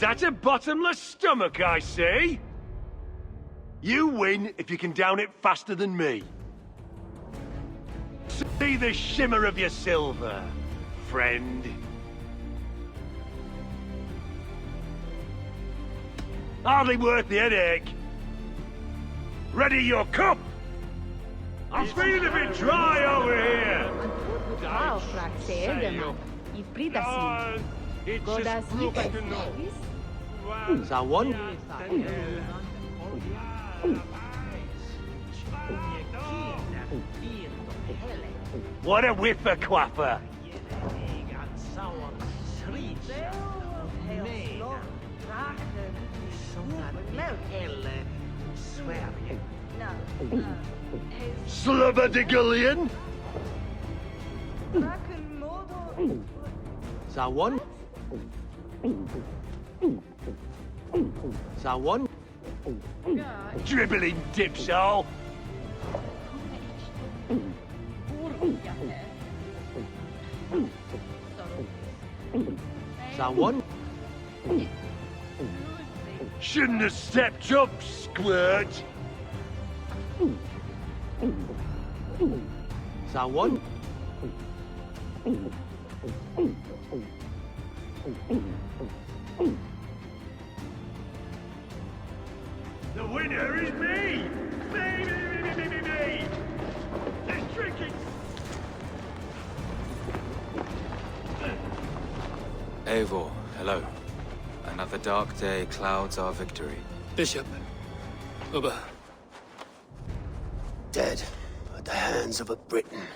Is that a bottomless stomach I see? You win if you can down it faster than me. See the shimmer of your silver, friend. Hardly worth the headache. Ready your cup! I'm feeling a bit dry over here. It's just broken to know. Zawon? What a whipper quapper! Slubberdigillion? Zawon? Zawon? Dribbling dipsole! Zawon? Shouldn't have stepped up, squirt! Zawon? The winner is me! Me! Let's drink it! Eivor, hello. Another dark day clouds our victory. Bishop. Uber. Dead at the hands of a Briton.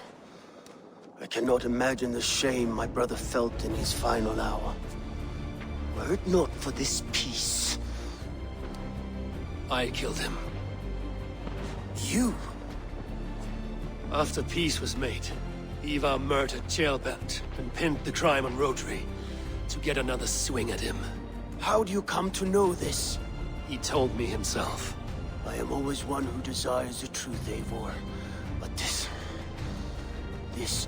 I cannot imagine the shame my brother felt in his final hour. Were it not for this peace. I killed him. You? After peace was made, Ivar murdered Jailbent and pinned the crime on Rotary to get another swing at him. How do you come to know this? He told me himself. I am always one who desires the truth, Eivor. But this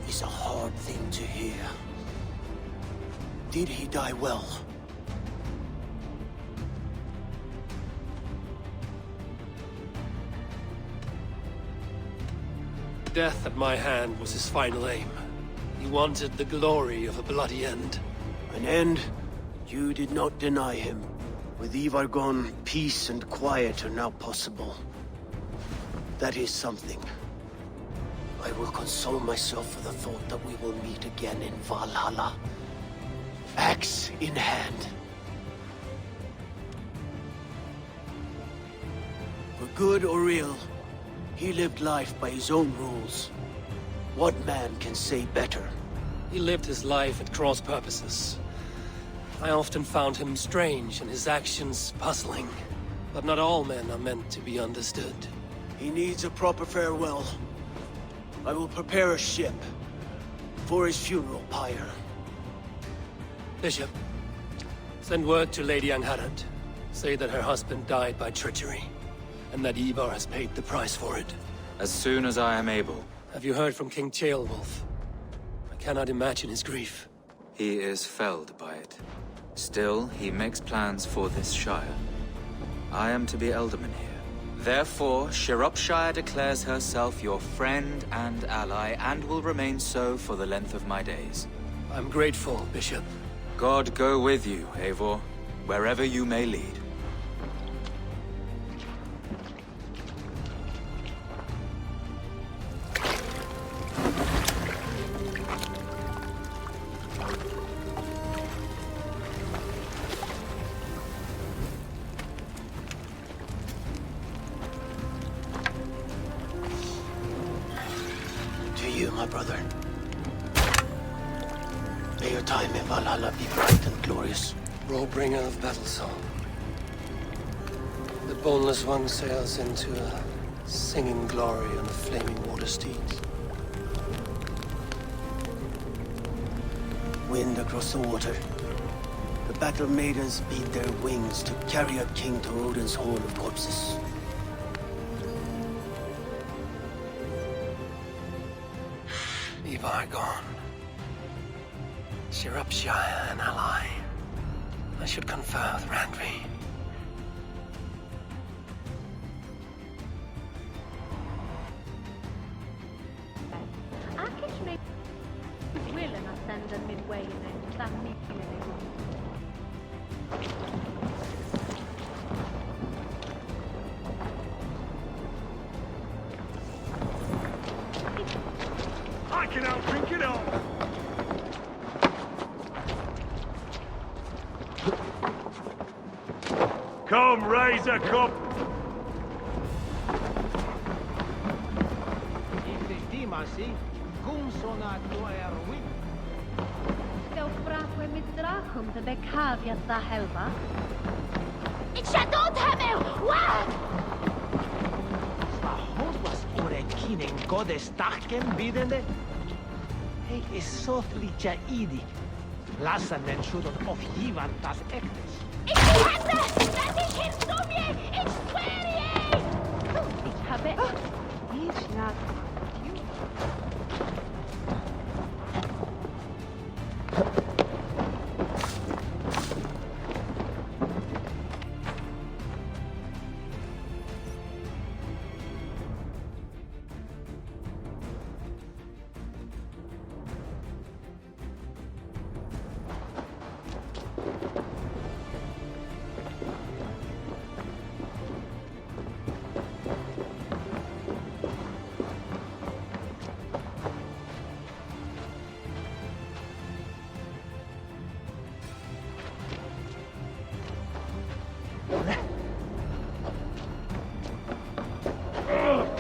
is a hard thing to hear. Did he die well? Death at my hand was his final aim. He wanted the glory of a bloody end. An end you did not deny him. With Ivar gone, peace and quiet are now possible. That is something. I will console myself for the thought that we will meet again in Valhalla. Axe in hand. For good or ill, he lived life by his own rules. What man can say better? He lived his life at cross purposes. I often found him strange and his actions puzzling. But not all men are meant to be understood. He needs a proper farewell. I will prepare a ship for his funeral pyre. Bishop, send word to Lady Angharad. Say that her husband died by treachery, and that Ivar has paid the price for it. As soon as I am able. Have you heard from King Ceolwulf? I cannot imagine his grief. He is felled by it. Still, he makes plans for this Shire. I am to be Elderman here. Therefore, Shropshire declares herself your friend and ally, and will remain so for the length of my days. I'm grateful, Bishop. God go with you, Eivor, wherever you may lead. To you, my brother. May your time in Valhalla be bright and glorious. Rollbringer of battle song. The boneless one sails into a singing glory on a flaming water steed. Wind across the water. The battle maidens beat their wings to carry a king to Odin's hall of corpses. Ivar gone. Shropshire an ally. I I should confer with Randvi. Willen att sända midway in it. That meeting I can outdrink it all! Come, raise a cup! Gawfrachwe mit drachum de bekavias da helva. Ik shadot hemel! What? Slahoswas ore kinen godes tachken bidende? Hij is so flicha idi. Lassen den schudon of jivan das ektes. Ik hette! Dat ik in stomje! Ik zweer je! Ich habe... Ich lag...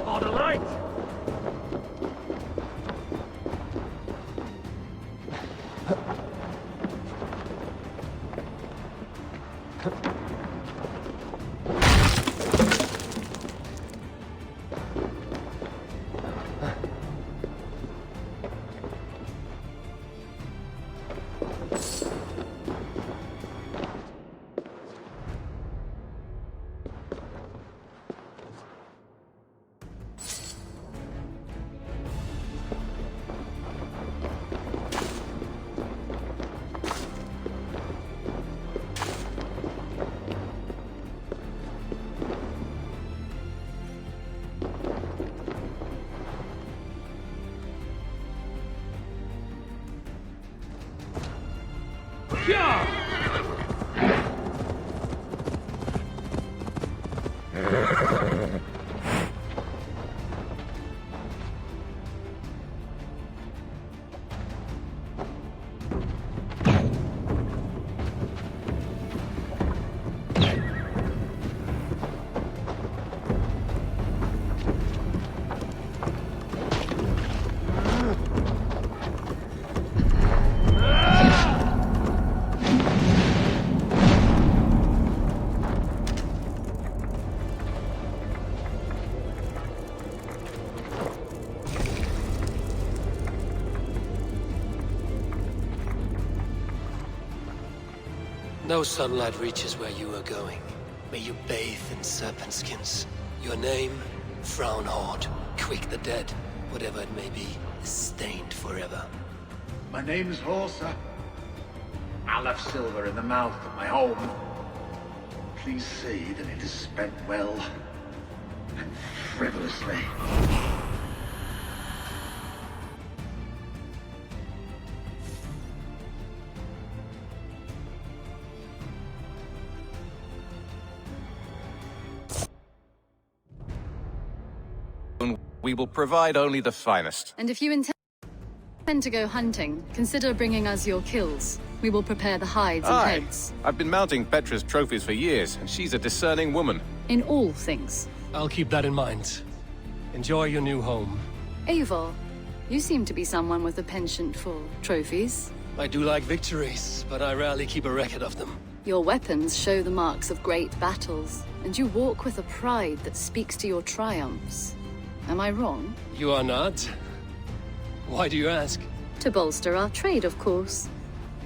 On the light! No sunlight reaches where you are going. May you bathe in serpent skins. Your name, Frownhorde, Quick the Dead, whatever it may be, is stained forever. My name's Horsa. I left silver in the mouth of my home. Please see that it is spent well and frivolously. We will provide only the finest. And if you intend to go hunting, consider bringing us your kills. We will prepare the hides and Aye. heads. I've been mounting Petra's trophies for years, and she's a discerning woman. In all things. I'll keep that in mind. Enjoy your new home. Eivor, you seem to be someone with a penchant for trophies. I do like victories, but I rarely keep a record of them. Your weapons show the marks of great battles, and you walk with a pride that speaks to your triumphs. Am I wrong? You are not? Why do you ask? To bolster our trade, of course.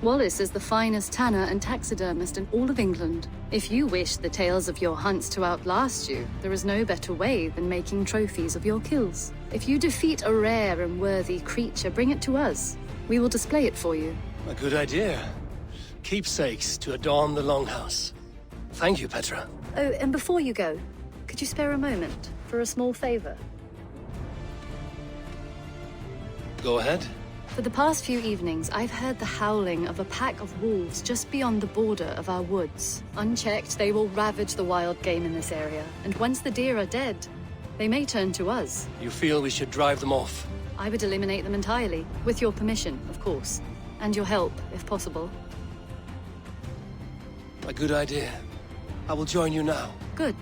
Wallace is the finest tanner and taxidermist in all of England. If you wish the tales of your hunts to outlast you, there is no better way than making trophies of your kills. If you defeat a rare and worthy creature, bring it to us. We will display it for you. A good idea. Keepsakes to adorn the longhouse. Thank you, Petra. Oh, and before you go, could you spare a moment for a small favor? Go ahead. For the past few evenings, I've heard the howling of a pack of wolves just beyond the border of our woods. Unchecked, they will ravage the wild game in this area, and once the deer are dead, they may turn to us. You feel we should drive them off? I would eliminate them entirely, with your permission, of course, and your help, if possible. A good idea. I will join you now. Good.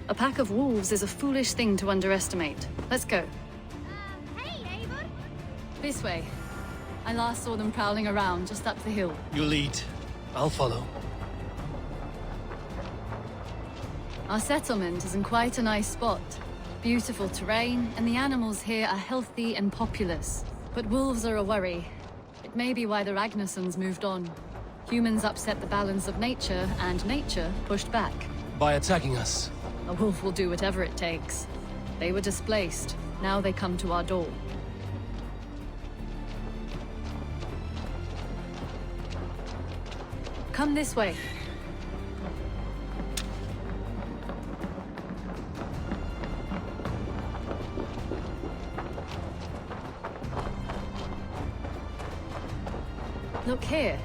A pack of wolves is a foolish thing to underestimate. Let's go. Hey, Eivor. This way. I last saw them prowling around just up the hill. You lead. I'll follow. Our settlement is in quite a nice spot. Beautiful terrain, and the animals here are healthy and populous. But wolves are a worry. It may be why the Ragnarsons moved on. Humans upset the balance of nature, and nature pushed back. By attacking us? A wolf will do whatever it takes. They were displaced. Now they come to our door. Come this way. Look here.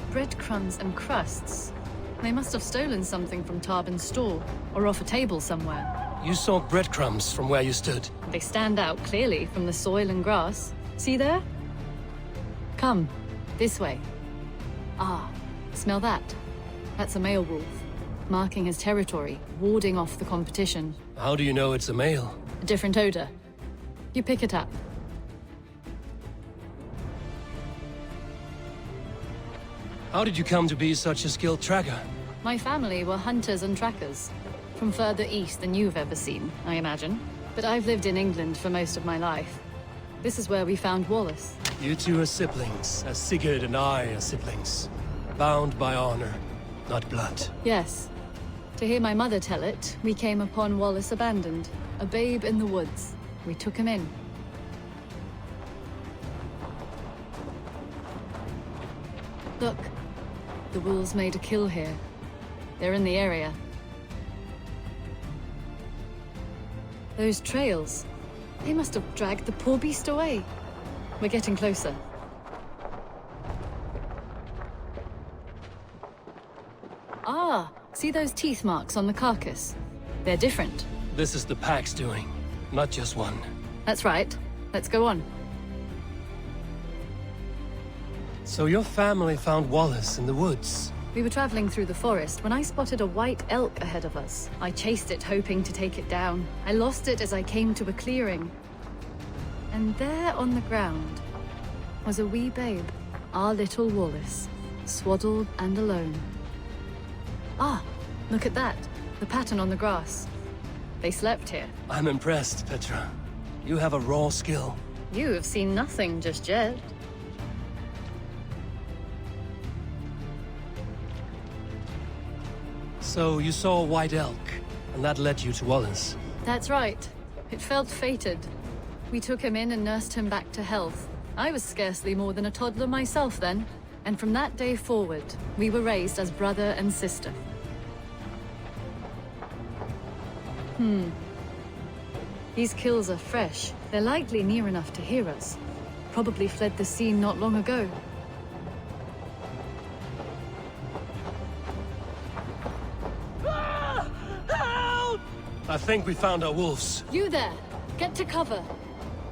Breadcrumbs and crusts. They must have stolen something from Tarbin's store, or off a table somewhere. You saw breadcrumbs from where you stood. They stand out clearly from the soil and grass. See there? Come, this way. Ah, smell that? That's a male wolf, marking his territory, warding off the competition. How do you know it's a male? A different odor. You pick it up. How did you come to be such a skilled tracker? My family were hunters and trackers. From further east than you've ever seen, I imagine. But I've lived in England for most of my life. This is where we found Wallace. You two are siblings, as Sigurd and I are siblings. Bound by honor, not blood. Yes. To hear my mother tell it, we came upon Wallace abandoned, a babe in the woods. We took him in. Look, the wolves made a kill here. They're in the area. Those trails, they must have dragged the poor beast away. We're getting closer. Ah, see those teeth marks on the carcass? They're different. This is the pack's doing, not just one. That's right. Let's go on. So your family found Wallace in the woods? We were traveling through the forest when I spotted a white elk ahead of us. I chased it, hoping to take it down. I lost it as I came to a clearing. And there on the ground was a wee babe, our little Wallace, swaddled and alone. Ah, look at that. The pattern on the grass. They slept here. I'm impressed, Petra. You have a raw skill. You have seen nothing just yet. So you saw a white elk, and that led you to Wallace. That's right. It felt fated. We took him in and nursed him back to health. I was scarcely more than a toddler myself then, and from that day forward, we were raised as brother and sister. These kills are fresh. They're likely near enough to hear us. Probably fled the scene not long ago. I think we found our wolves. You there! Get to cover!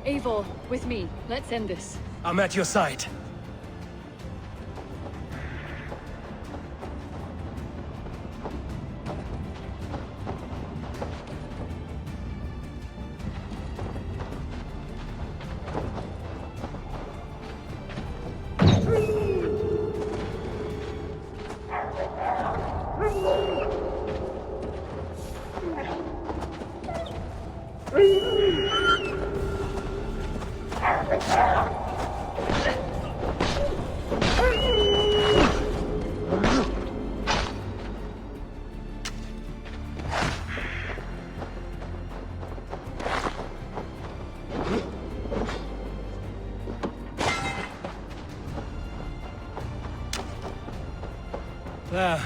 Eivor, with me. Let's end this. I'm at your side. There.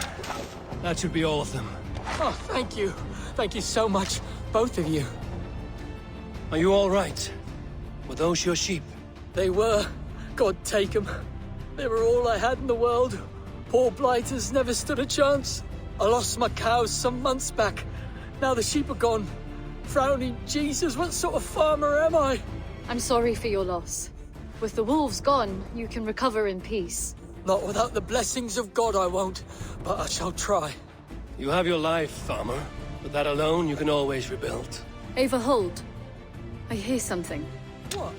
That should be all of them. Oh, thank you. Thank you so much, both of you. Are you all right? Were those your sheep? They were. God take them. They were all I had in the world. Poor blighters never stood a chance. I lost my cows some months back. Now the sheep are gone. Frowning Jesus, what sort of farmer am I? I'm sorry for your loss. With the wolves gone, you can recover in peace. Not without the blessings of God I won't, but I shall try. You have your life, farmer. With that alone, you can always rebuild. Ava, hold. I hear something. What?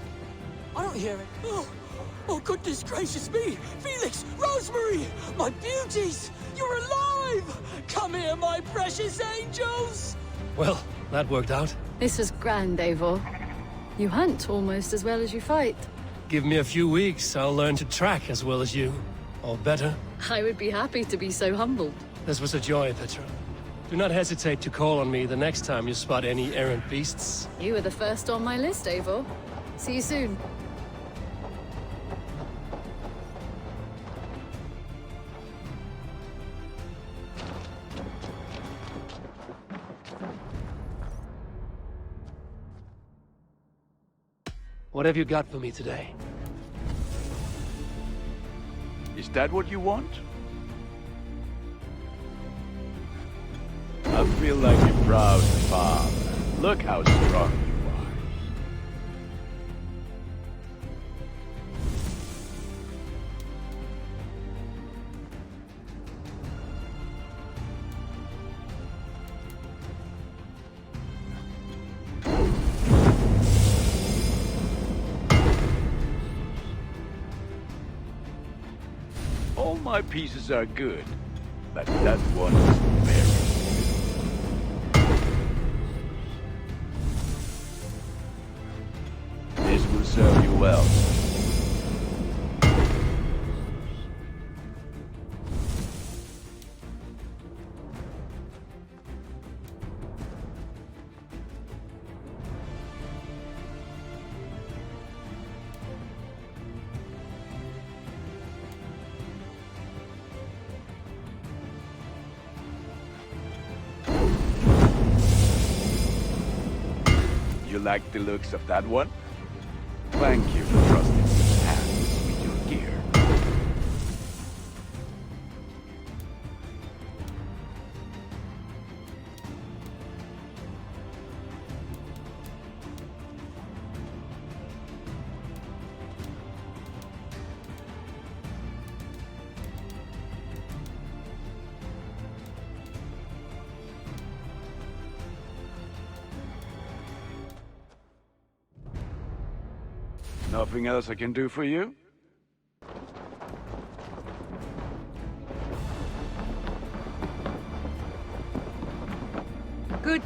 I don't hear it. Oh, goodness gracious me! Felix! Rosemary! My beauties! You're alive! Come here, my precious angels! Well, that worked out. This was grand, Eivor. You hunt almost as well as you fight. Give me a few weeks, I'll learn to track as well as you. Or better. I would be happy to be so humbled. This was a joy, Petra. Do not hesitate to call on me the next time you spot any errant beasts. You were the first on my list, Eivor. See you soon. What have you got for me today? Is that what you want? I feel like a proud father. Look how strong you are. All my pieces are good, but that one is very. This will serve you well. You like the looks of that one? Thank you for trusting these hands with your gear. Nothing else I can do for you? Good.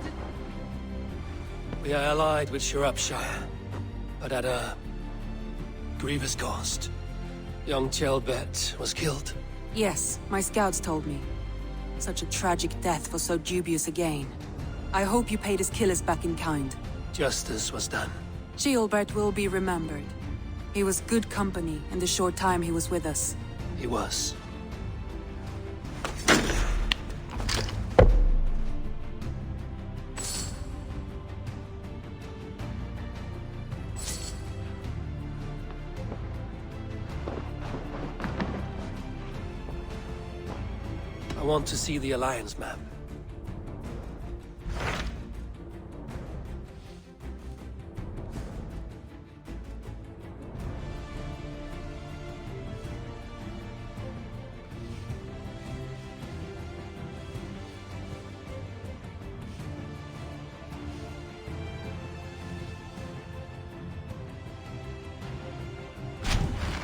We are allied with Shropshire, but at a grievous cost. Young Chelbet was killed. Yes, my scouts told me. Such a tragic death for so dubious a gain. I hope you paid his killers back in kind. Justice was done. Gilbert will be remembered. He was good company in the short time he was with us. He was. I want to see the Alliance map.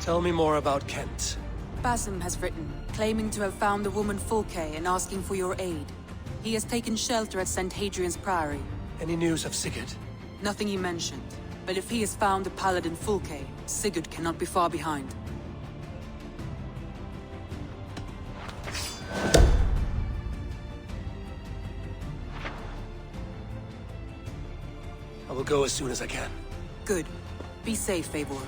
Tell me more about Kent. Basim has written, claiming to have found the woman Fulke and asking for your aid. He has taken shelter at St. Hadrian's Priory. Any news of Sigurd? Nothing he mentioned. But if he has found the paladin Fulke, Sigurd cannot be far behind. I will go as soon as I can. Good. Be safe, Eivor.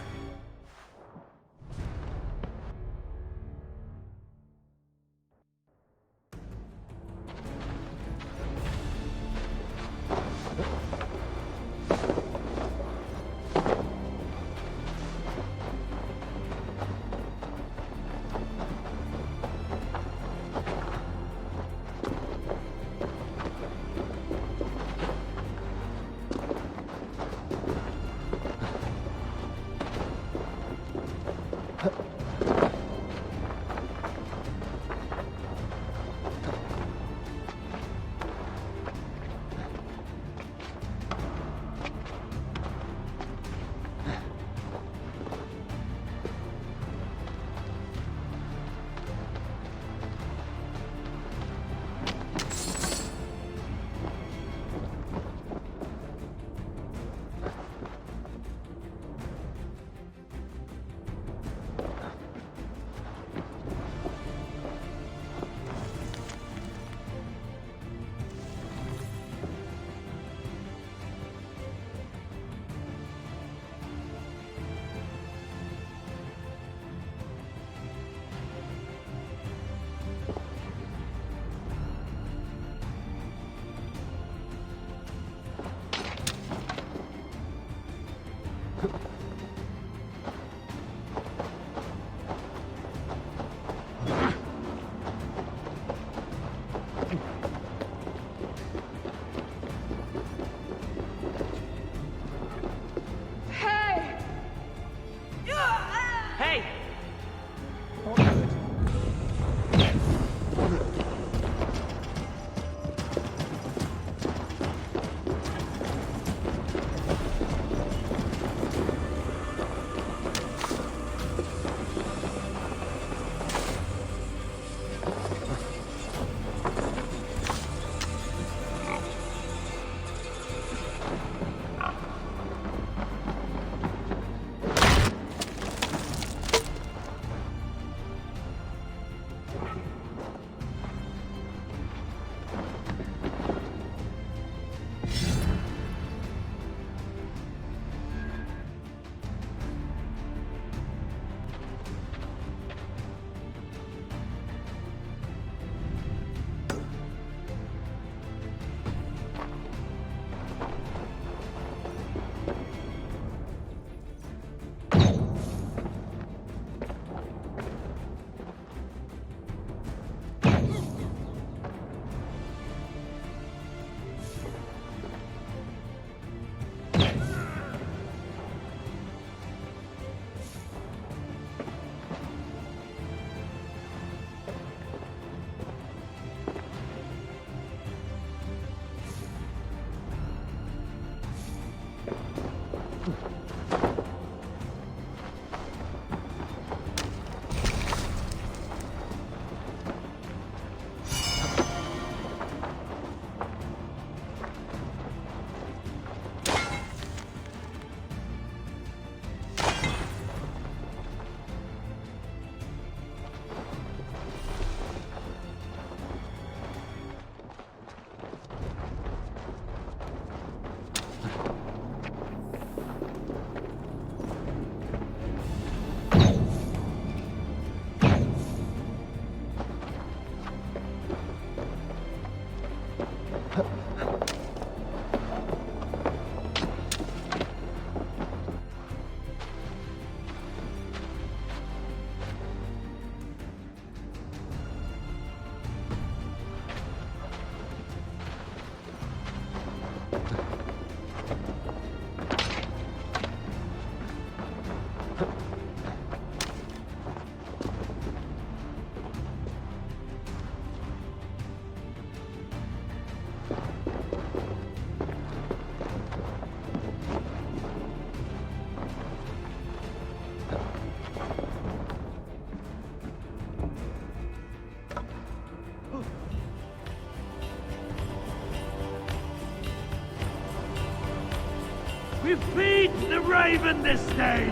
We feed the raven this day!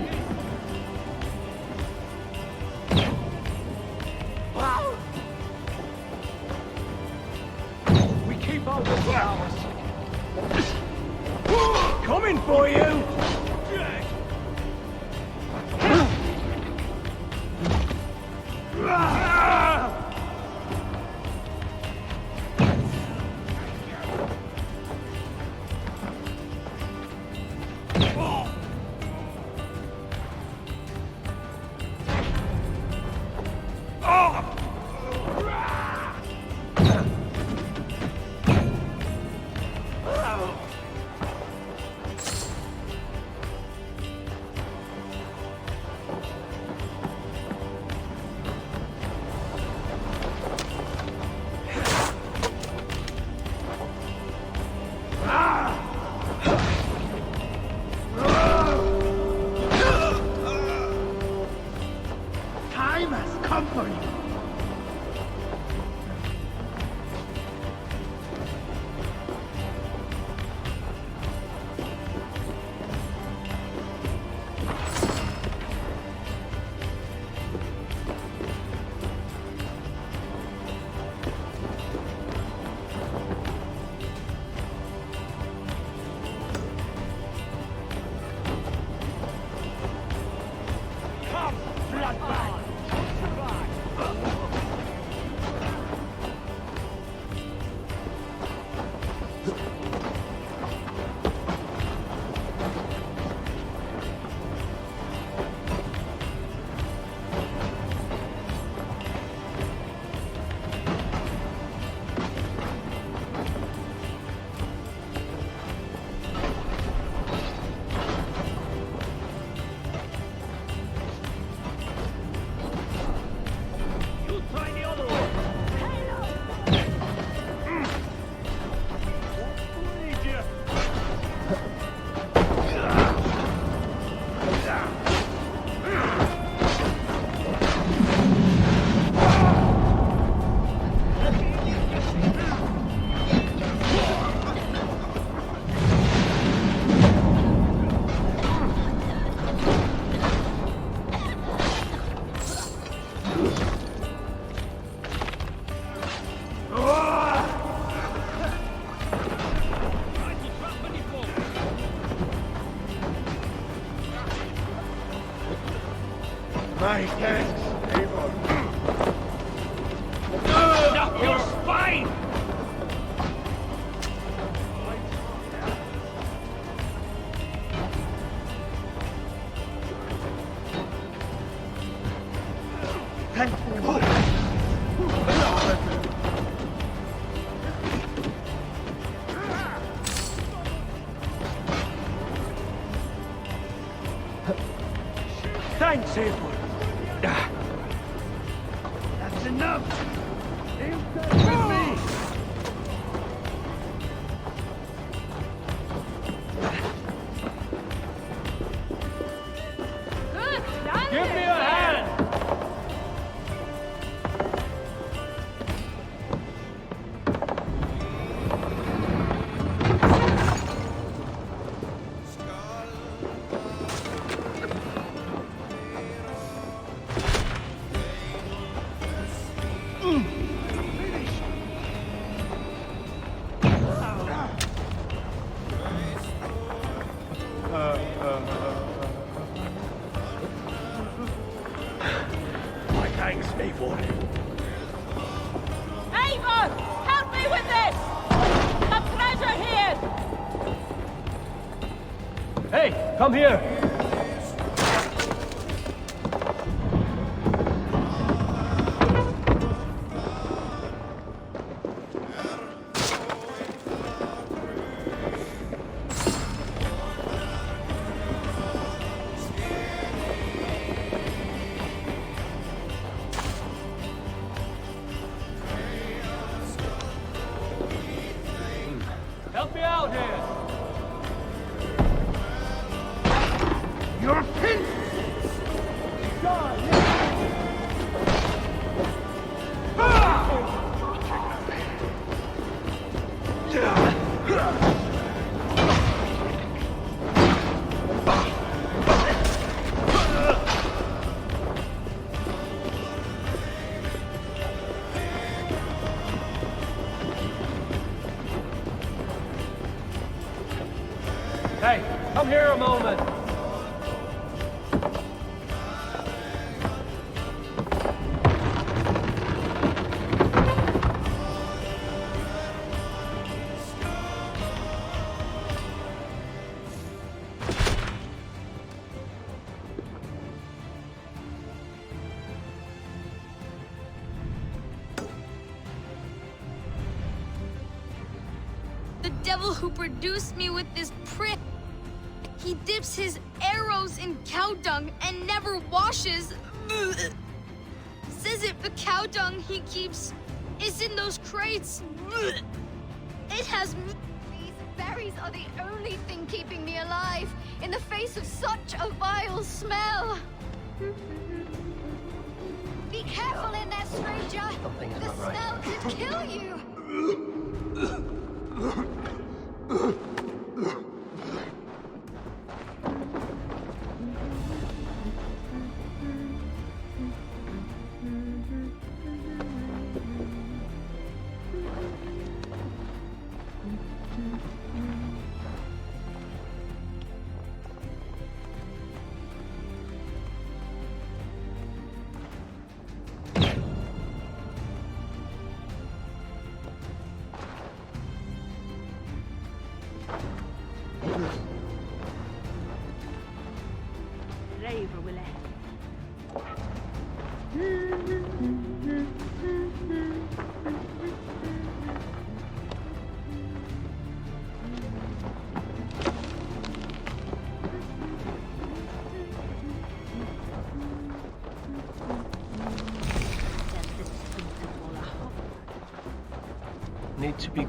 We keep our wits about us. Coming for you! Time has come for you. Come, bloodbag! You try the other way. Need you. My thanks, Avon. Up your spine! Thank you. Thanks, Avon. That's enough! You come with me! Good, done. Give me a hand! My thanks, Avon. Avon, help me with this! A treasure here! Hey, come here! Help me out here! Hey, come here a moment. The devil who produced me with this prick. He dips his arrows in cow dung and never washes. Ugh. Says if the cow dung he keeps is in those crates. Ugh. It has. These berries are the only thing keeping me alive in the face of such a vile smell. Be careful in there, stranger. The smell could kill you. Need to be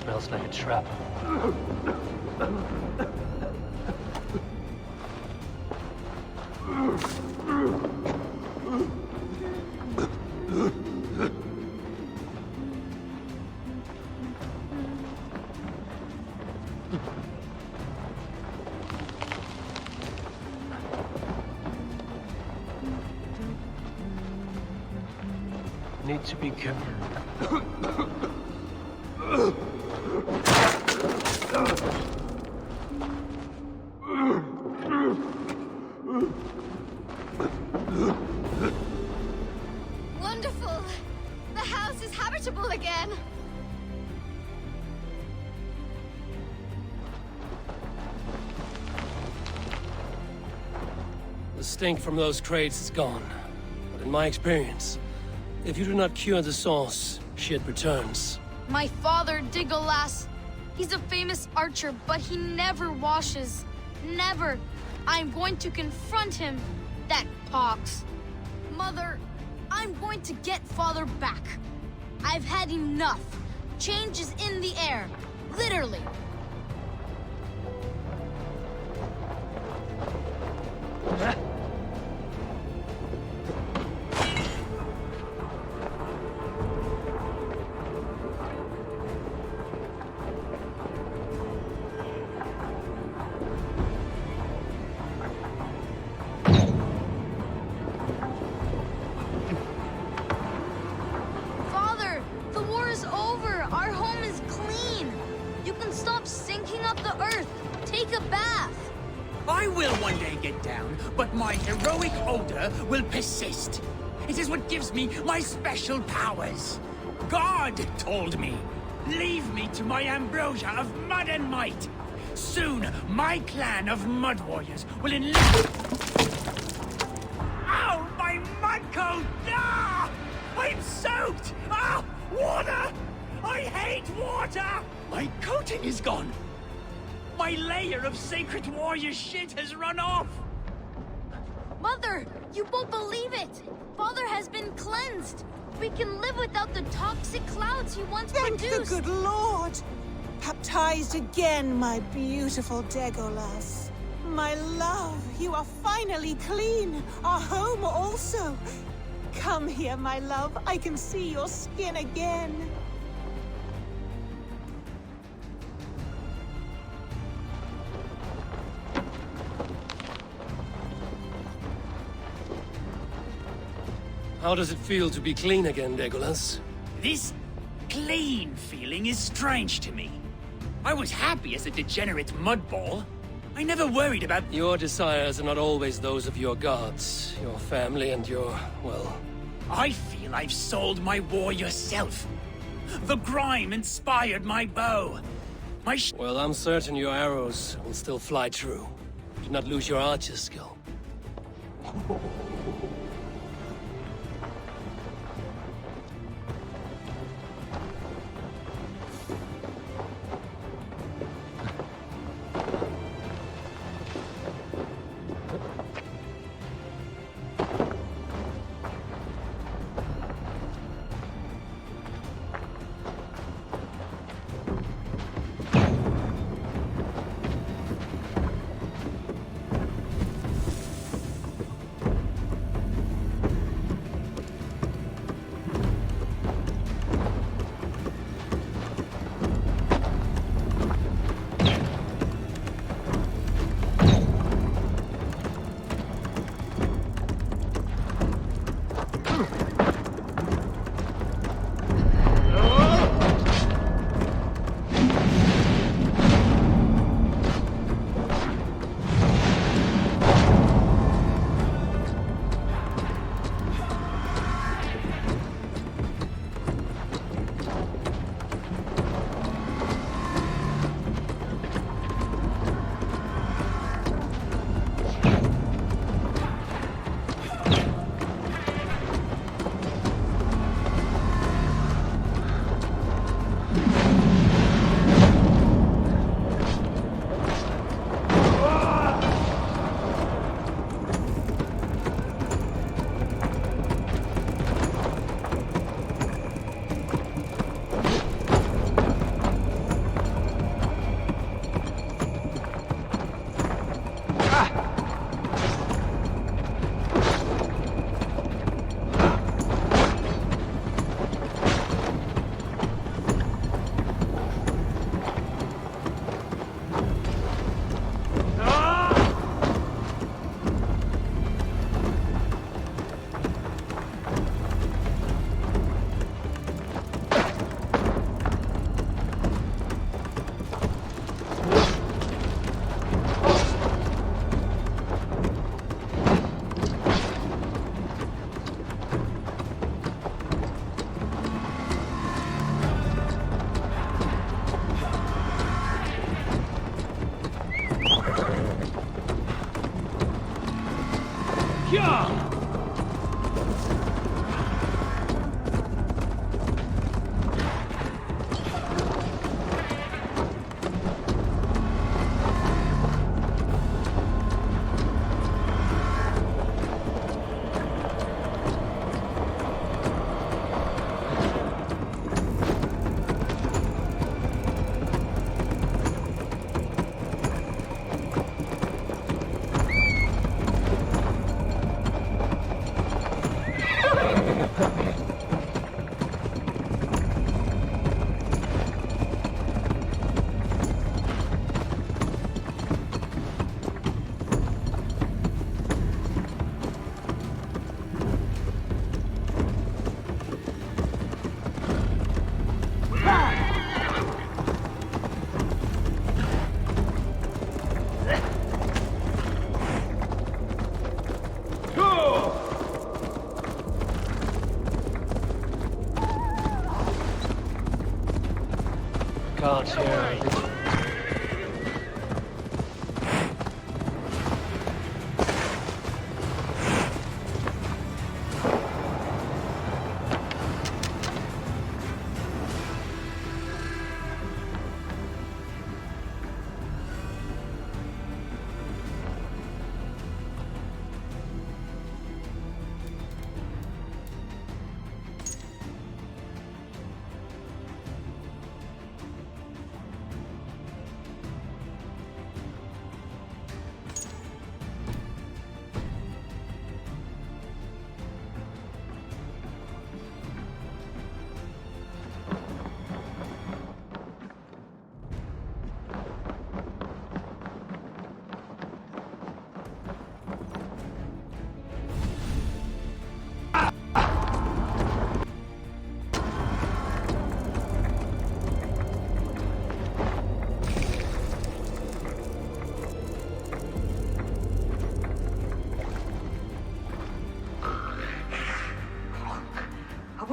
Smells like a trap. Need to be careful. Wonderful! The house is habitable again! The stink from those crates is gone. But in my experience, if you do not cure the sauce, shit returns. My father, Digolas, he's a famous archer, but he never washes. Never. I'm going to confront him. That pox. Mother, I'm going to get father back. I've had enough. Change is in the air. Literally. Father, the war is over. Our home is clean. You can stop sinking up the earth. Take a bath. I will one day get down, but my heroic odor will persist. It is what gives me my special powers. God told me, leave me to my ambrosia of mud and might. Soon, my clan of mud warriors will enlist... Ow, my mud coat! Ah! I'm soaked! Ah! Water! I hate water! My coating is gone. My layer of sacred warrior shit has run off! Mother, you won't believe it. Father has been cleansed. We can live without the toxic clouds he once Thank produced. the good Lord! Baptized again, my beautiful Degolas. My love, you are finally clean. Our home also. Come here, my love. I can see your skin again. How does it feel to be clean again, Legolas? This clean feeling is strange to me. I was happy as a degenerate mudball. I never worried about... Your desires are not always those of your gods, your family, and your, well... I feel I've sold my warrior self. The grime inspired my bow. Well, I'm certain your arrows will still fly true. Do not lose your archer skill.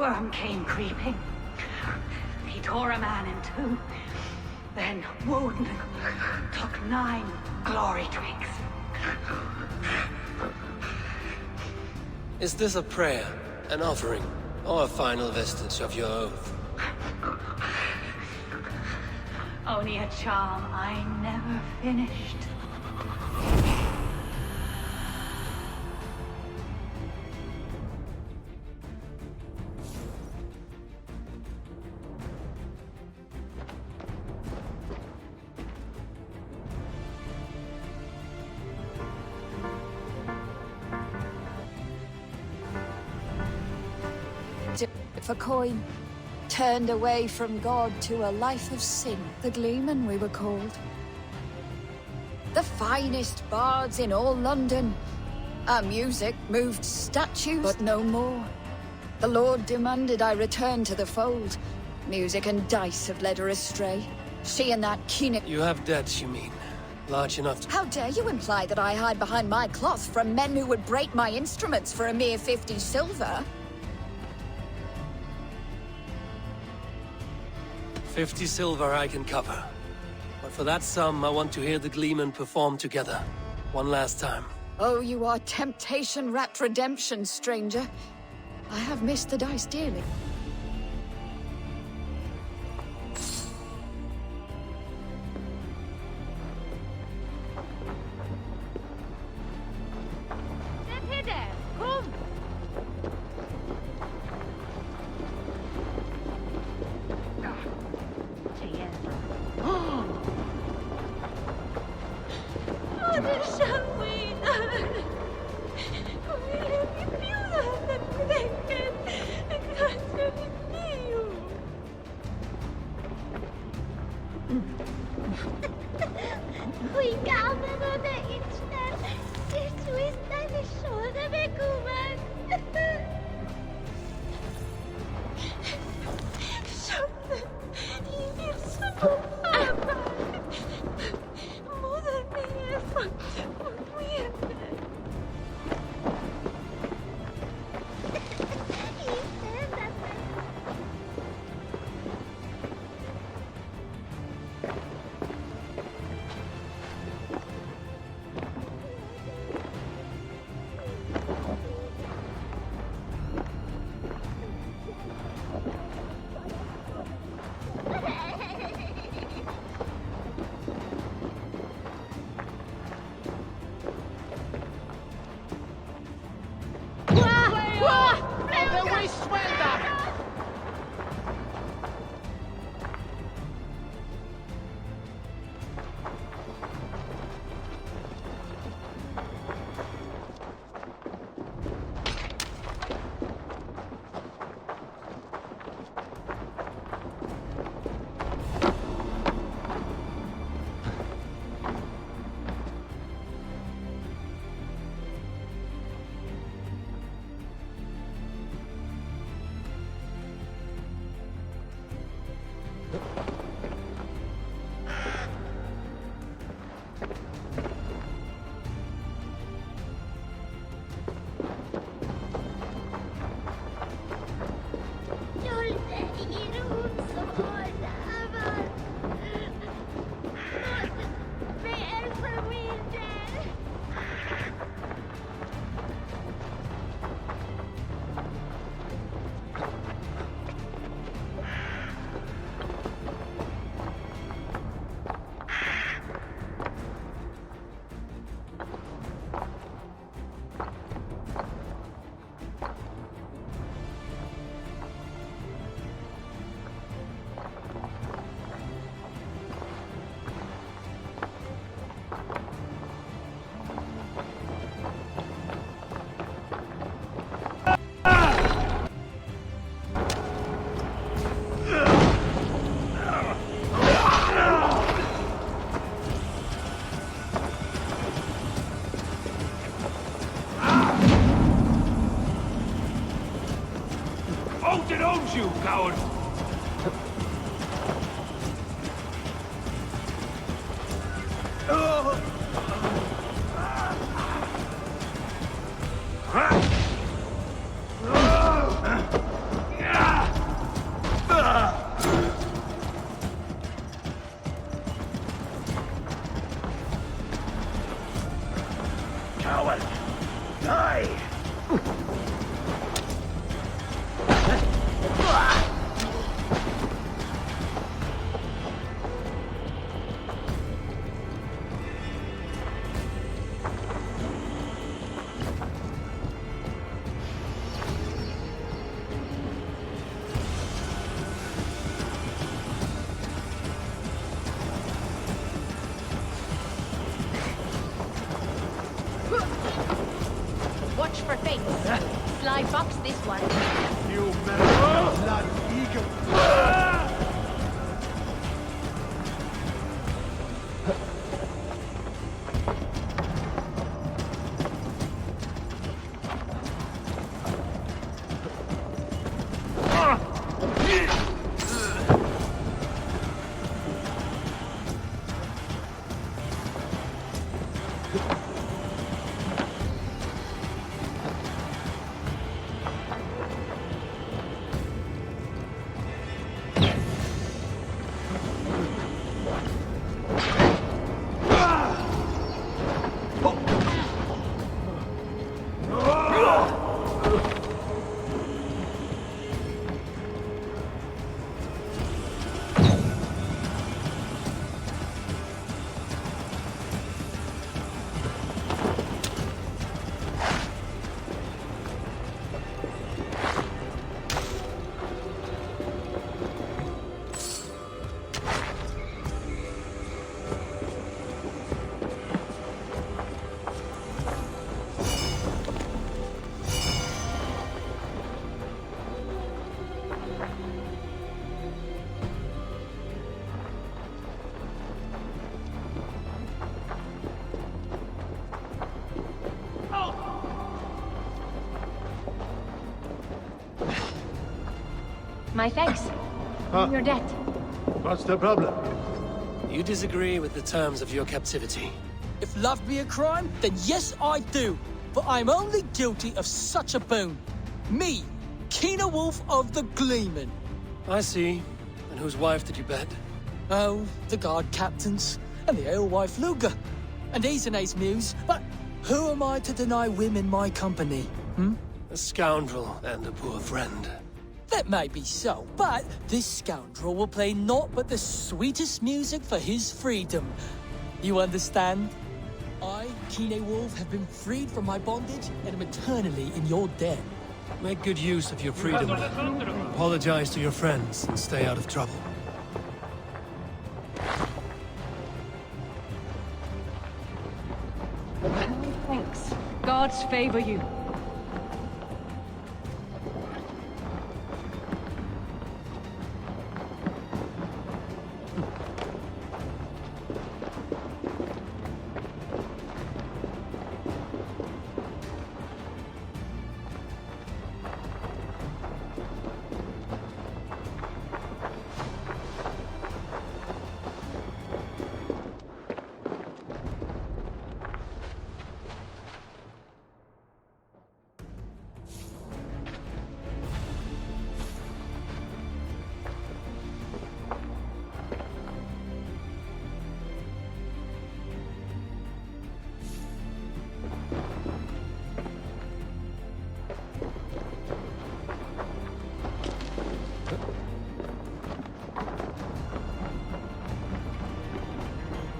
worm came creeping. He tore a man in two. Then Woden took 9 glory twigs. Is this a prayer, an offering, or a final vestige of your oath? Only a charm I never finished. For coin, turned away from God to a life of sin. The Gleeman we were called. The finest bards in all London. Our music moved statues, but no more. The Lord demanded I return to the fold. Music and dice have led her astray. She and that keen... You have debts, you mean? Large enough to... How dare you imply that I hide behind my cloth from men who would break my instruments for a mere 50 silver? 50 silver I can cover. But for that sum, I want to hear the Gleeman perform together. One last time. Oh, you are temptation-wrapped redemption, stranger. I have missed the dice dearly. Odin owns you, coward! coward! Die! Watch for things. Sly box this one. You man, blood eagle! My thanks. Huh? Your debt. What's the problem? You disagree with the terms of your captivity. If love be a crime, then yes, I do. But I'm only guilty of such a boon. Me, Keener Wolf of the Gleeman. I see. And whose wife did you bet? Oh, the guard captains, and the alewife Luger. And he's an ace muse, but who am I to deny women my company, A scoundrel and a poor friend. That may be so, but this scoundrel will play naught but the sweetest music for his freedom. You understand? I, Kine Wolf, have been freed from my bondage and am eternally in your debt. Make good use of your freedom. Apologize to your friends and stay out of trouble. Thanks. Gods favor you.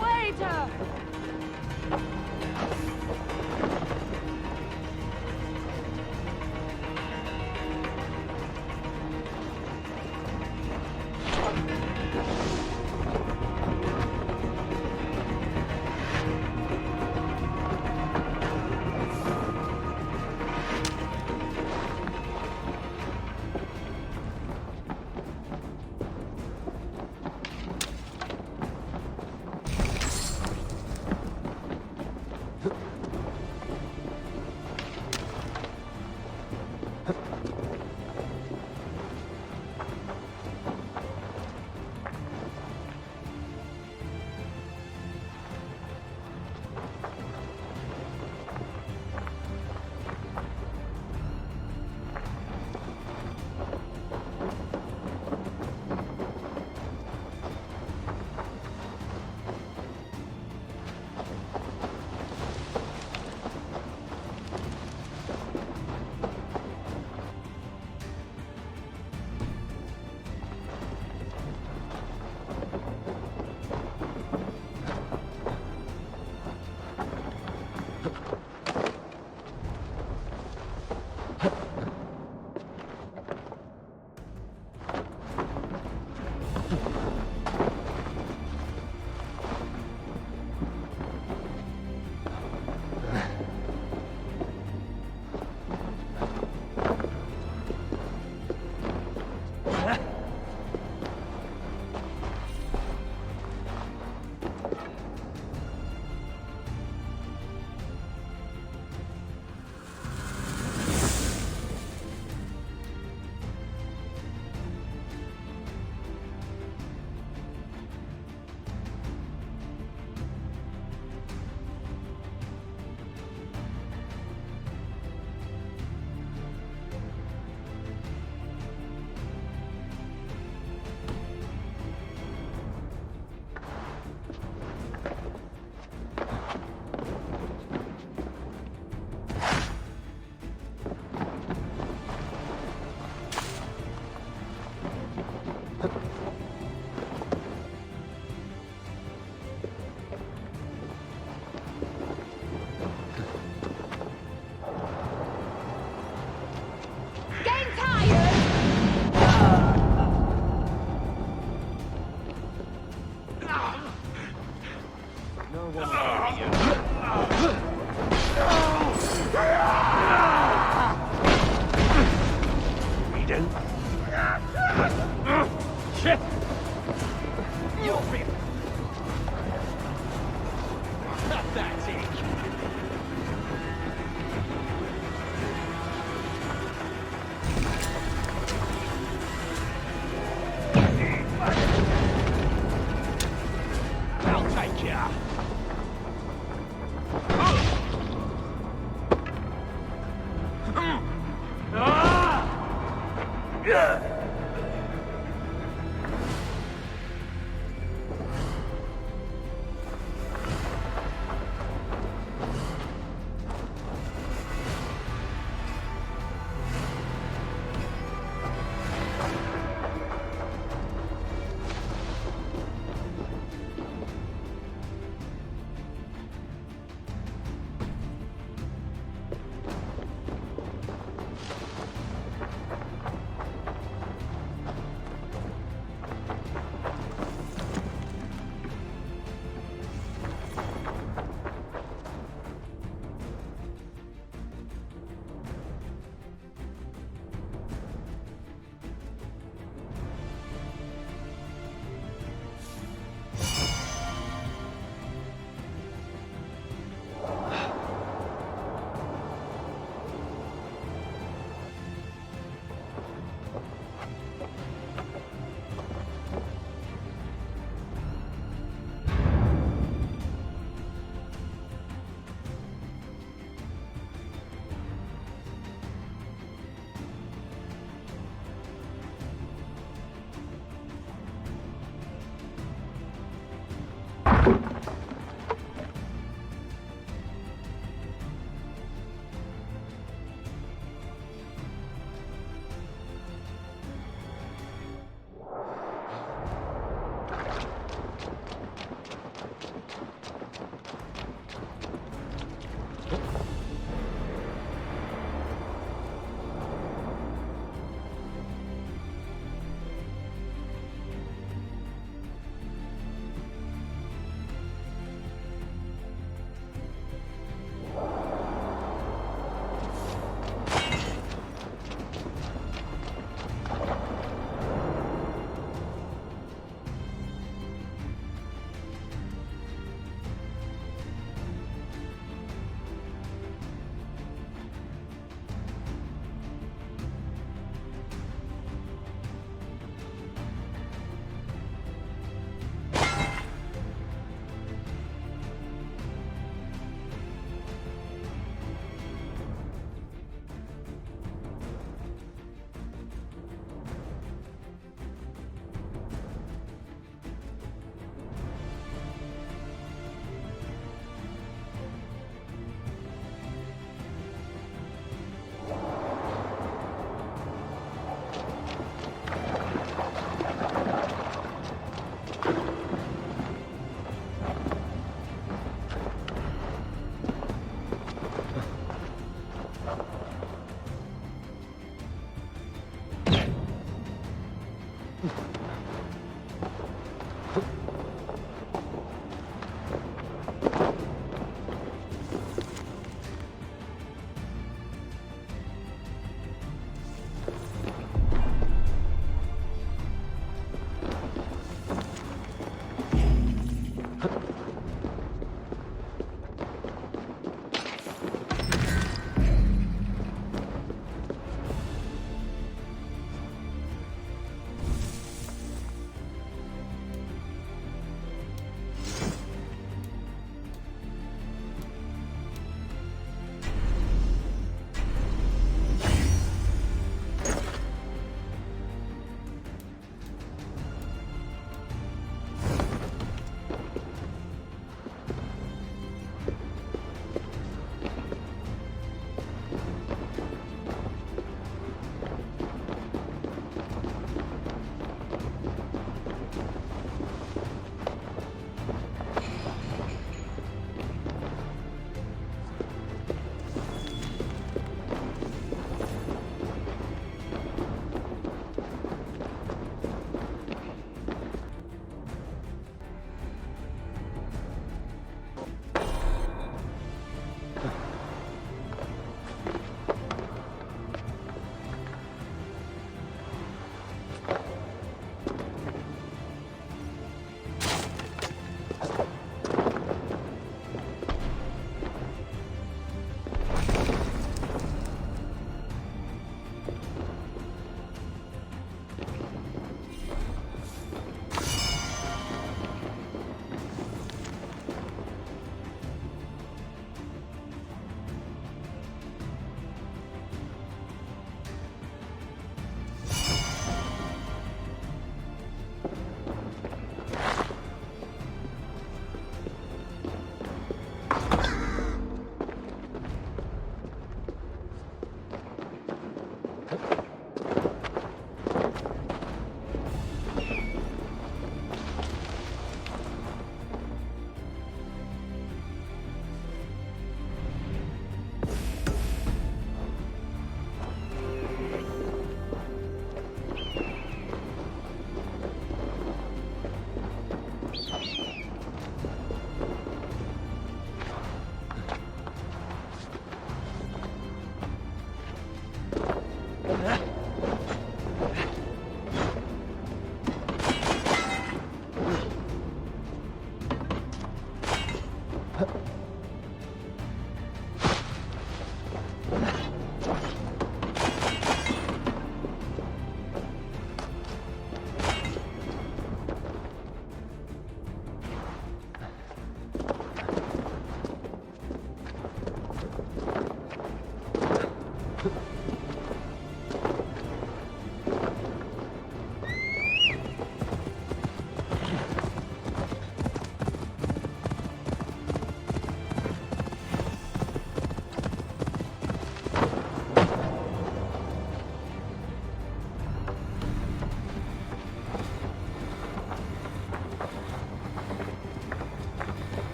Waiter! Eden? Shit! You're real. That's it. I'll take you.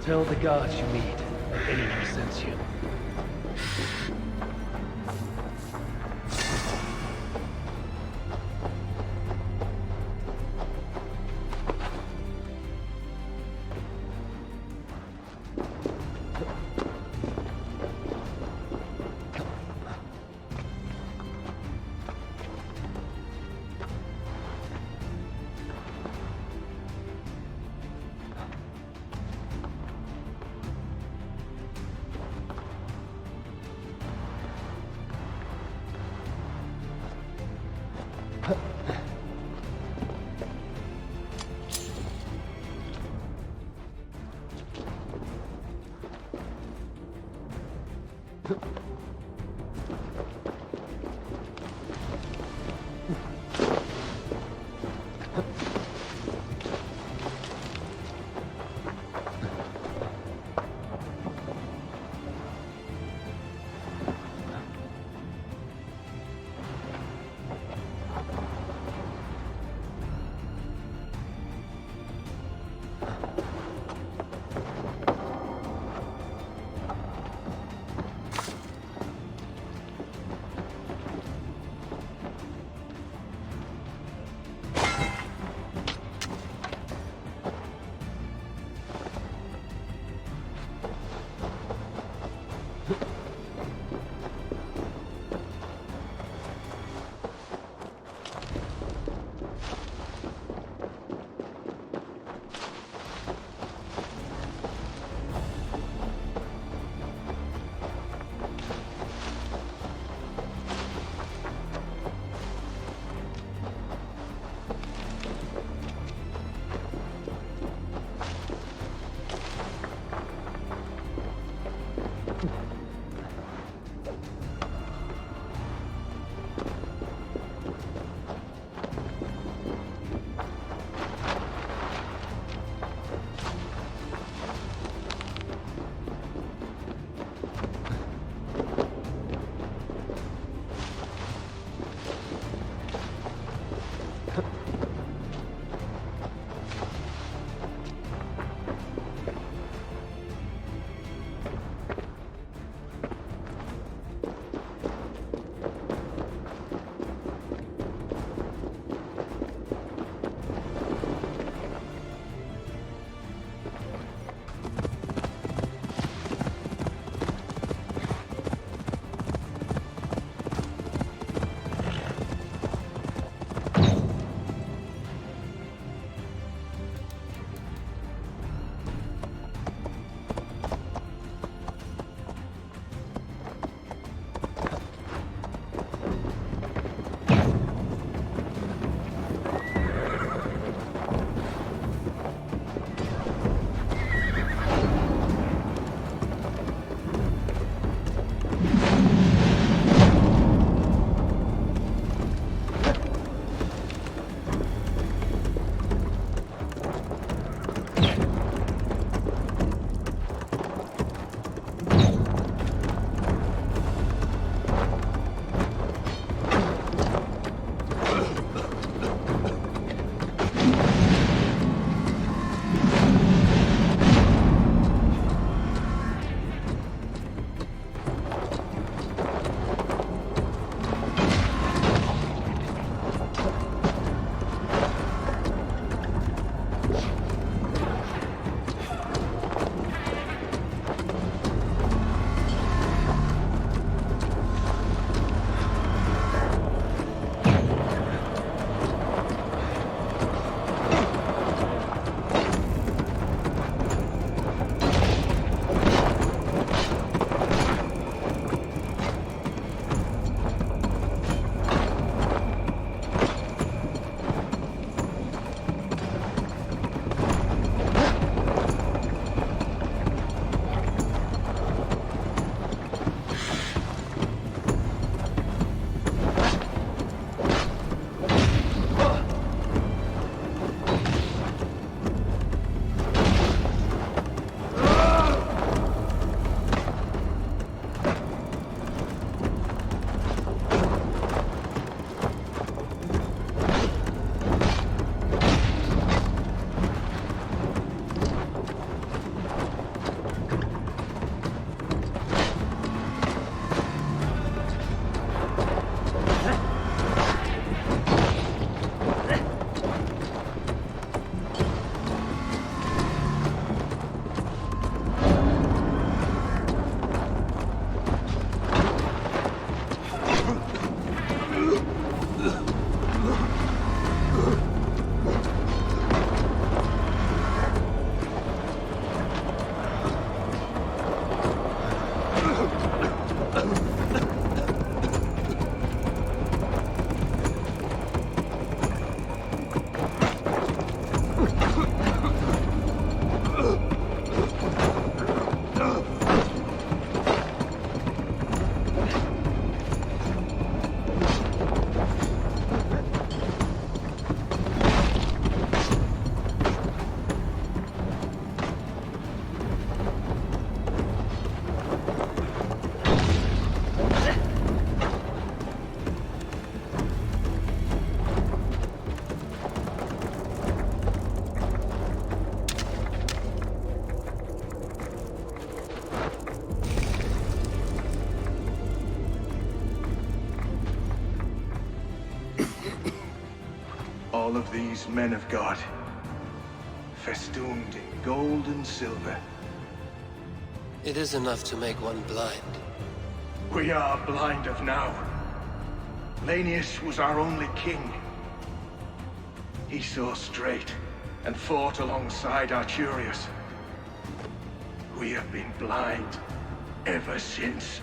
Tell the guards you meet, if anyone sends you. all of these men of God, festooned in gold and silver. It is enough to make one blind. We are blind of now. Lanius was our only king. He saw straight and fought alongside Arturius. We have been blind ever since.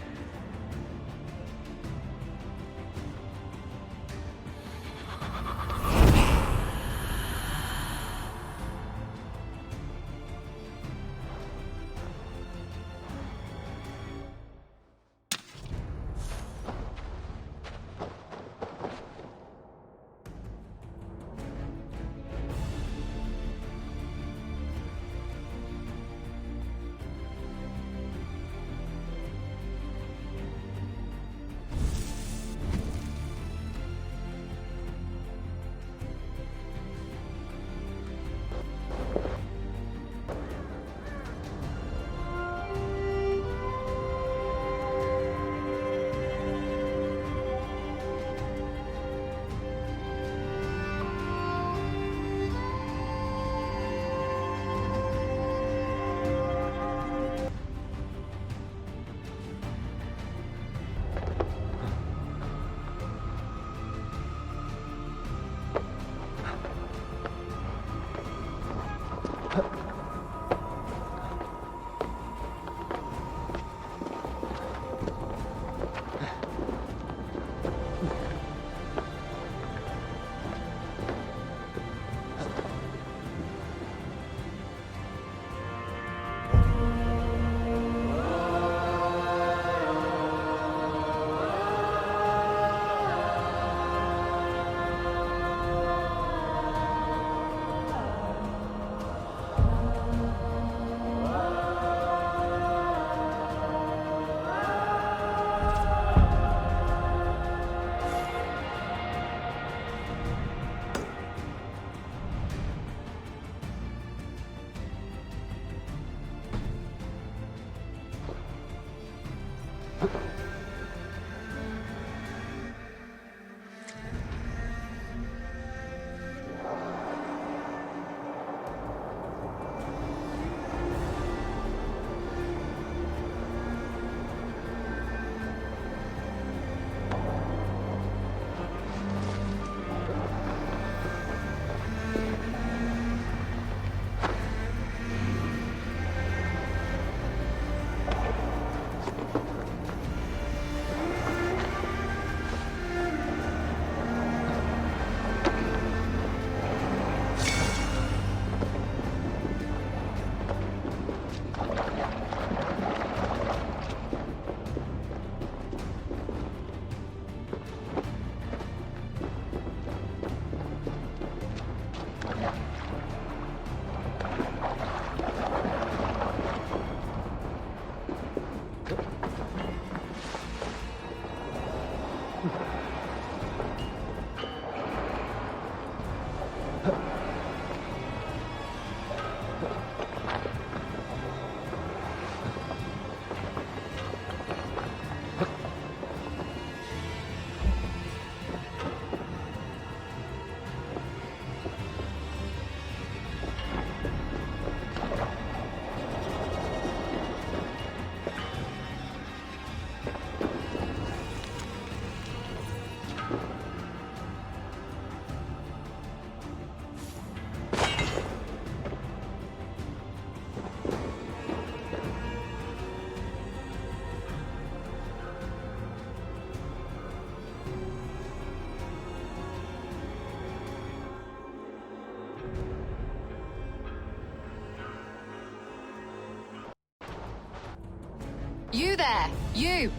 You there! You!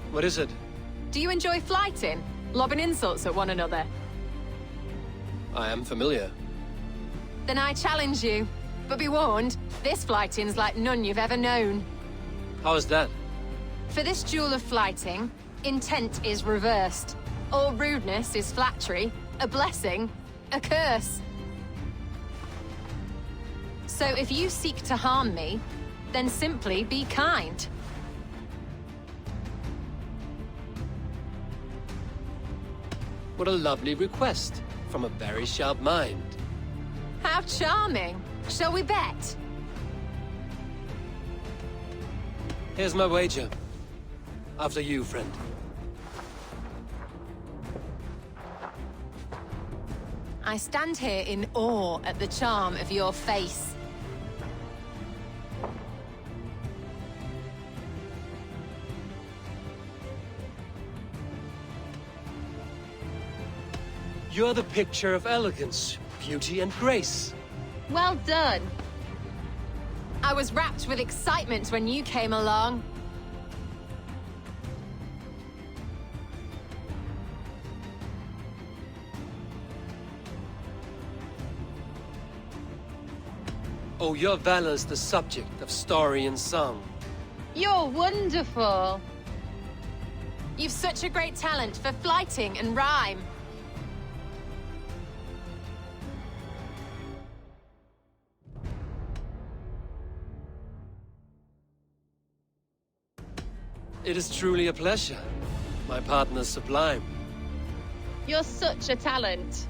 What is it? Do you enjoy flighting? Lobbing insults at one another? I am familiar. Then I challenge you. But be warned, this flighting's like none you've ever known. How is that? For this duel of flighting, intent is reversed. All rudeness is flattery, a blessing, a curse. So if you seek to harm me, then simply be kind. What a lovely request from a very sharp mind. How charming. Shall we bet? Here's my wager. After you, friend. I stand here in awe at the charm of your face. You're the picture of elegance, beauty, and grace. Well done. I was wrapped with excitement when you came along. Oh, your valor's the subject of story and song. You're wonderful. You've such a great talent for flighting and rhyme. It is truly a pleasure. My partner's sublime. You're such a talent.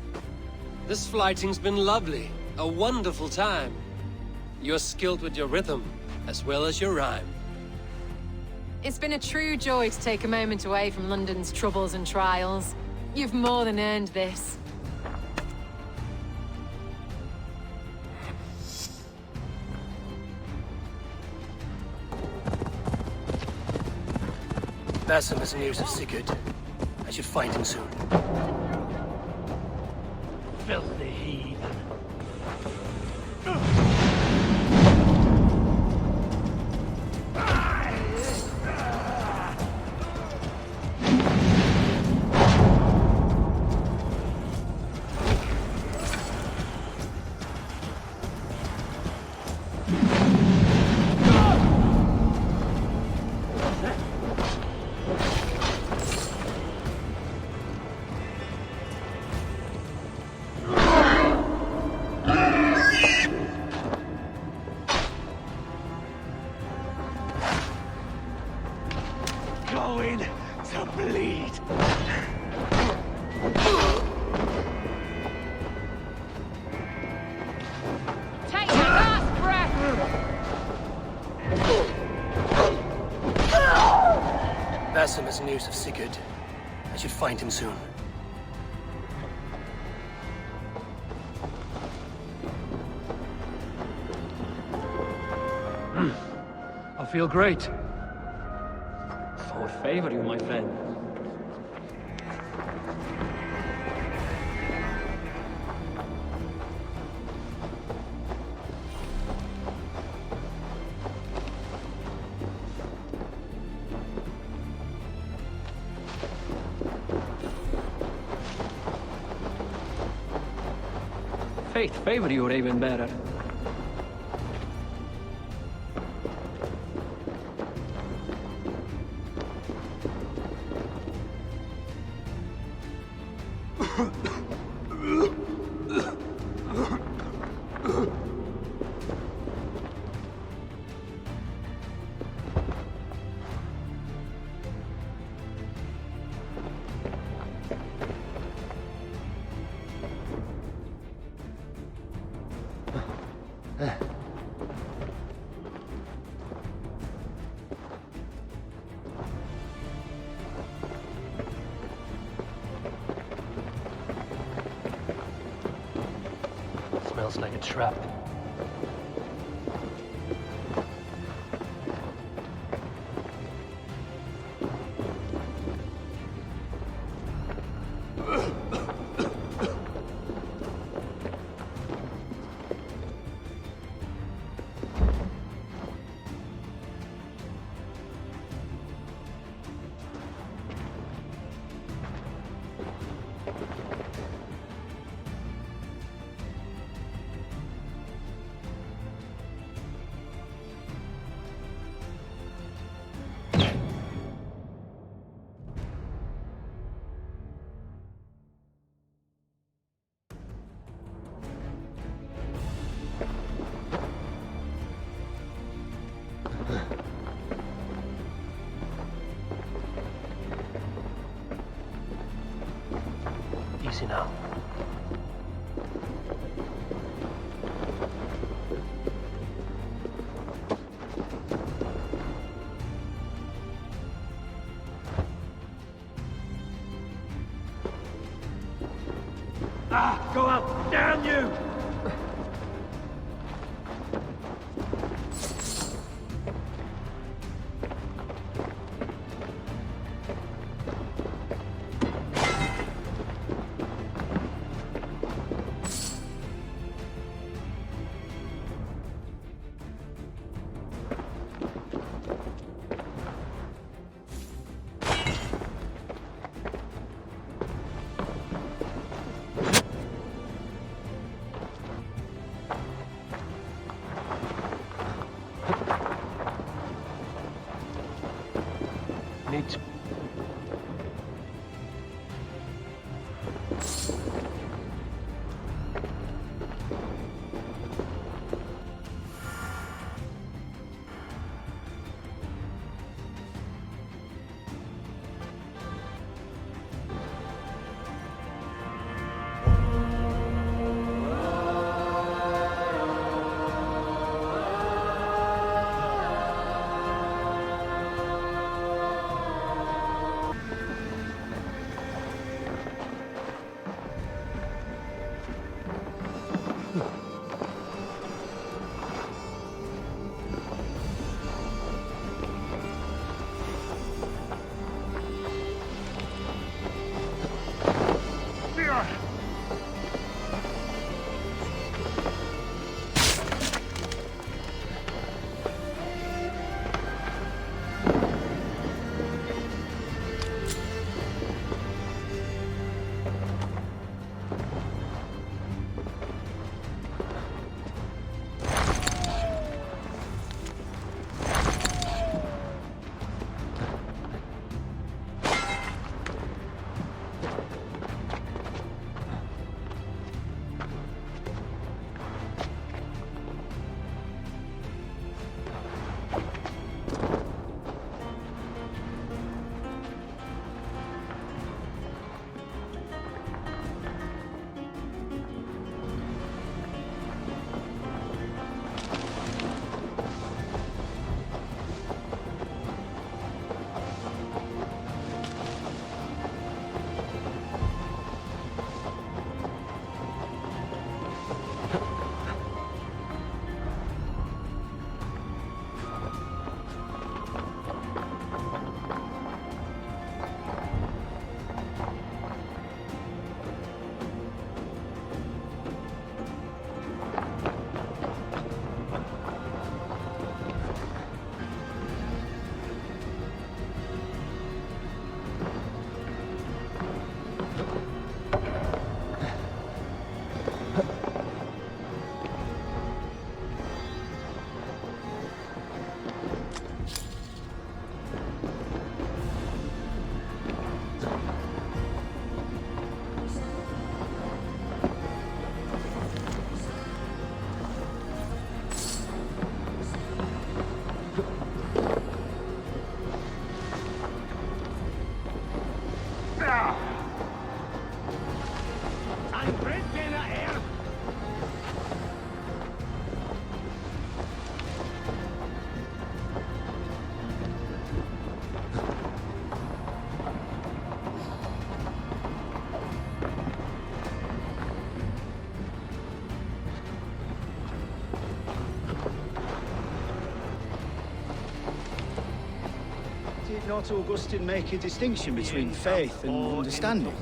This flighting's been lovely. A wonderful time. You're skilled with your rhythm, as well as your rhyme. It's been a true joy to take a moment away from London's troubles and trials. You've more than earned this. Basim has news of Sigurd. I should find him soon. Filthy heathen. Going to bleed. Take your last breath! Basim has news of Sigurd. I should find him soon. I feel great. What favor you, my friend? Fate favor you, Raven Bearer. Smells like a trap. Ah, go out! Damn you! Need to... Did not Augustine make a distinction between faith and understanding?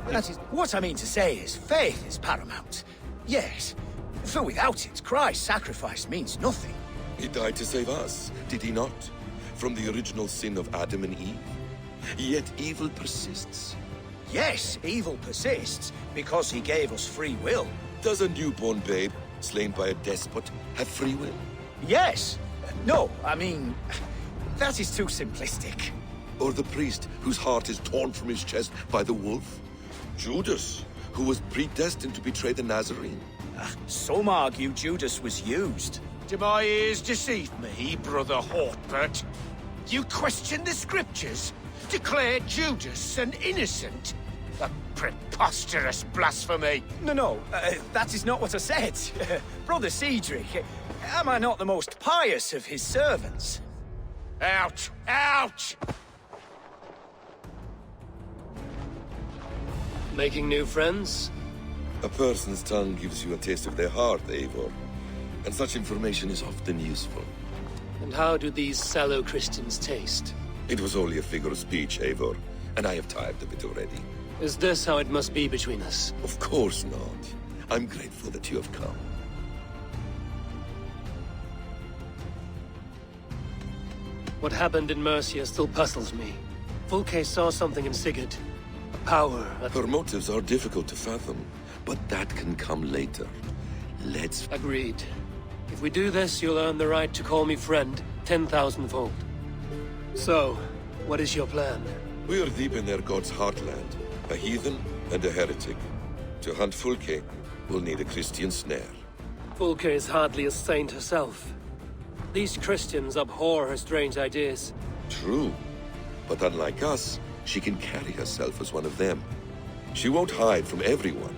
That is, what I mean to say is, faith is paramount. Yes, for without it, Christ's sacrifice means nothing. He died to save us, did he not? From the original sin of Adam and Eve. Yet evil persists. Yes, evil persists, because he gave us free will. Does a newborn babe, slain by a despot, have free will? Yes. No, I mean, that is too simplistic. Or the priest whose heart is torn from his chest by the wolf? Judas, who was predestined to betray the Nazarene? Some argue Judas was used. Do my ears deceive me, Brother Hortbert? You question the scriptures? Declare Judas an innocent? A preposterous blasphemy! No, that is not what I said. Brother Cedric, am I not the most pious of his servants? Out! Out! Making new friends? A person's tongue gives you a taste of their heart, Eivor. And such information is often useful. And how do these sallow Christians taste? It was only a figure of speech, Eivor, and I have tired of it already. Is this how it must be between us? Of course not. I'm grateful that you have come. What happened in Mercia still puzzles me. Fulke saw something in Sigurd. A power that... Her motives are difficult to fathom, but that can come later. Let's... Agreed. If we do this, you'll earn the right to call me friend 10,000-fold. So, what is your plan? We are deep in their god's heartland. A heathen and a heretic. To hunt Fulke, we'll need a Christian snare. Fulke is hardly a saint herself. These Christians abhor her strange ideas. True. But unlike us, she can carry herself as one of them. She won't hide from everyone.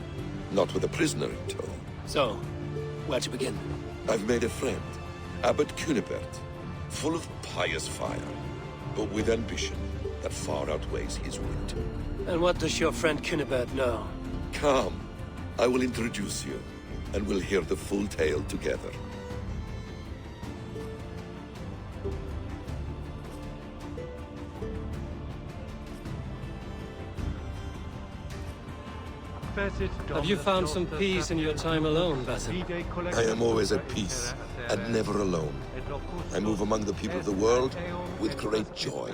Not with a prisoner in tow. So, where to begin? I've made a friend. Abbot Cunibert. Full of pious fire. But with ambition that far outweighs his wit. And what does your friend Cunibert know? Come. I will introduce you. And we'll hear the full tale together. Have you found some peace in your time alone, Basim? I am always at peace, and never alone. I move among the people of the world with great joy.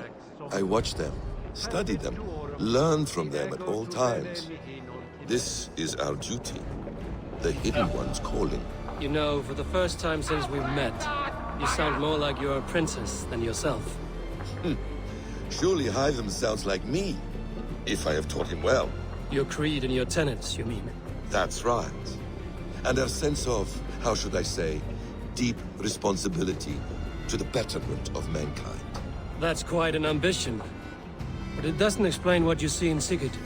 I watch them, study them, learn from them at all times. This is our duty. The Hidden One's calling. You know, for the first time since we met, you sound more like you're a princess than yourself. Surely Hytham sounds like me, if I have taught him well. Your creed and your tenets, you mean? That's right. And our sense of, how should I say, deep responsibility to the betterment of mankind. That's quite an ambition. But it doesn't explain what you see in Sigurd.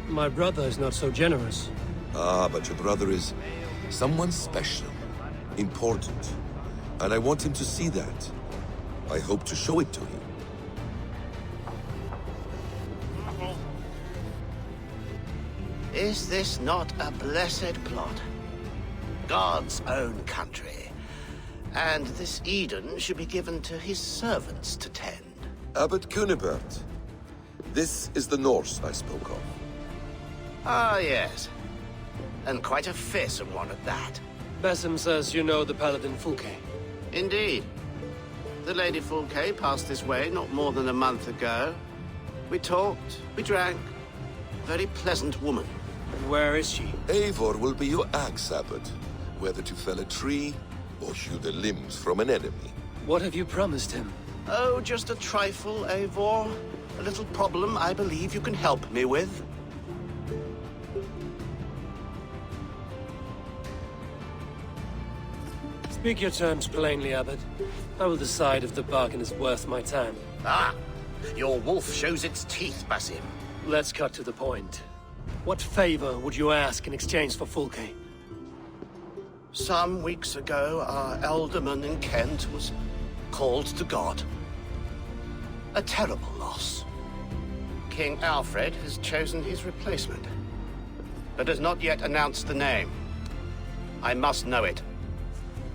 My brother is not so generous. Ah, but your brother is someone special, important. And I want him to see that. I hope to show it to him. Is this not a blessed plot? God's own country. And this Eden should be given to his servants to tend. Abbot Cunibert. This is the Norse I spoke of. Ah, yes. And quite a fearsome one at that. Basim says you know the paladin Fulke. Indeed. The Lady Fulke passed this way not more than a month ago. We talked, we drank. Very pleasant woman. And where is she? Eivor will be your axe, Abbot. Whether to fell a tree or hew the limbs from an enemy. What have you promised him? Oh, just a trifle, Eivor. A little problem I believe you can help me with. Speak your terms plainly, Abbot. I will decide if the bargain is worth my time. Ah! Your wolf shows its teeth, Basim. Let's cut to the point. What favor would you ask in exchange for Fulke? Some weeks ago, our alderman in Kent was called to God. A terrible loss. King Alfred has chosen his replacement, but has not yet announced the name. I must know it.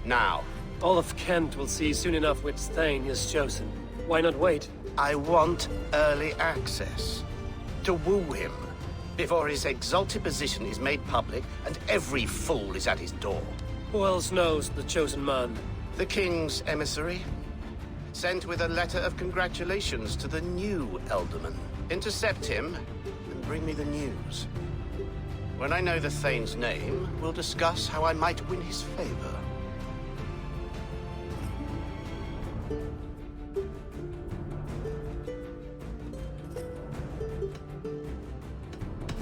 Now. All of Kent will see soon enough which Thane is chosen. Why not wait? I want early access. To woo him, before his exalted position is made public and every fool is at his door. Who else knows the chosen man? The king's emissary. Sent with a letter of congratulations to the new Elderman. Intercept him and bring me the news. When I know the Thane's name, we'll discuss how I might win his favor.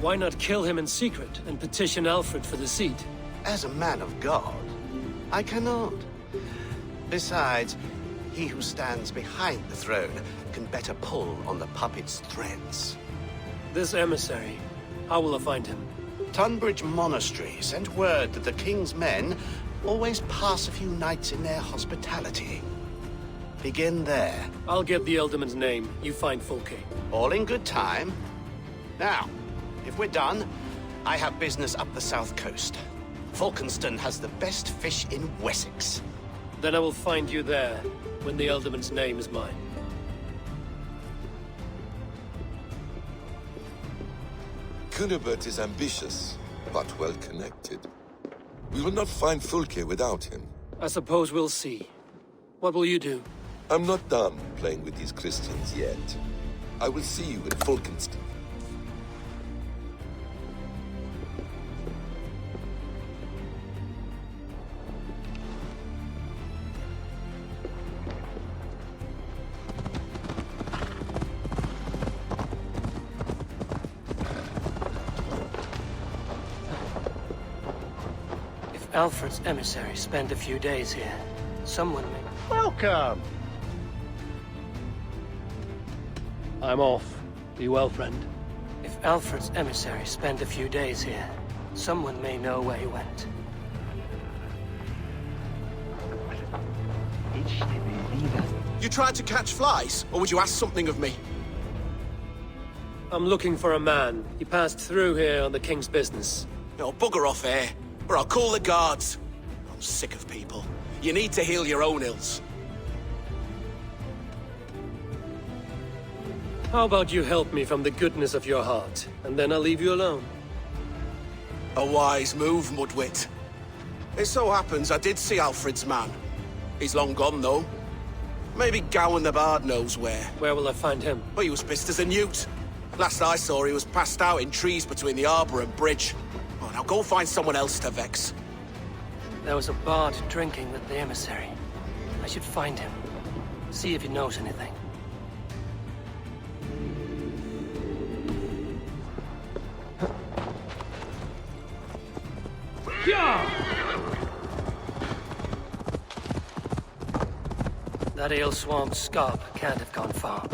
Why not kill him in secret and petition Alfred for the seat? As a man of God, I cannot. Besides, he who stands behind the throne can better pull on the puppet's threads. This emissary, how will I find him? Tunbridge Monastery sent word that the king's men always pass a few nights in their hospitality. Begin there. I'll get the Elderman's name. You find Fulke. All in good time. Now, if we're done, I have business up the south coast. Falkenston has the best fish in Wessex. Then I will find you there, when the Elderman's name is mine. Cunibert is ambitious, but well-connected. We will not find Fulke without him. I suppose we'll see. What will you do? I'm not done playing with these Christians yet. I will see you in Falkenston. If Alfred's emissaries spend a few days here, someone may... Welcome! I'm off. Be well, friend. If Alfred's emissaries spend a few days here, someone may know where he went. You tried to catch flies, or would you ask something of me? I'm looking for a man. He passed through here on the King's business. No, bugger off here, or I'll call the guards. I'm sick of people. You need to heal your own ills. How about you help me from the goodness of your heart, and then I'll leave you alone? A wise move, Mudwit. It so happens I did see Alfred's man. He's long gone, though. Maybe Gowan the Bard knows where. Where will I find him? Well, he was pissed as a newt. Last I saw, he was passed out in trees between the arbor and bridge. Oh, now go find someone else to vex. There was a bard drinking with the emissary. I should find him. See if he knows anything. That ale swamp scab can't have gone far.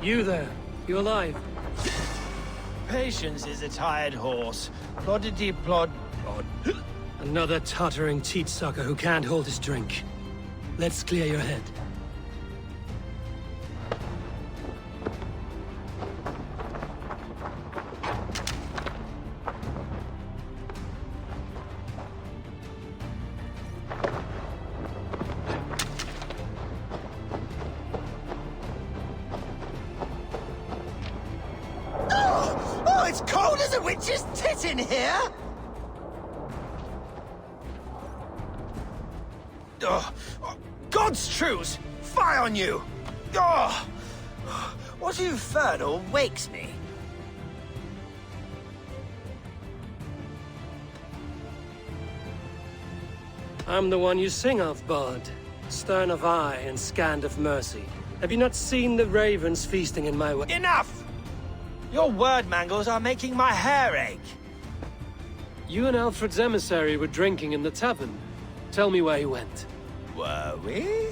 You there? You alive? Patience is a tired horse. Ploddity plod plod. Another tottering teat sucker who can't hold his drink. Let's clear your head. Oh, it's cold as a witch's tit in here! Oh, God's truce! Fie on you! Oh, what infernal wakes me? I'm the one you sing of, Bard. Stern of eye and scant of mercy. Have you not seen the ravens feasting in my way? Enough! Your word mangles are making my hair ache. You and Alfred's emissary were drinking in the tavern. Tell me where he went. Were we?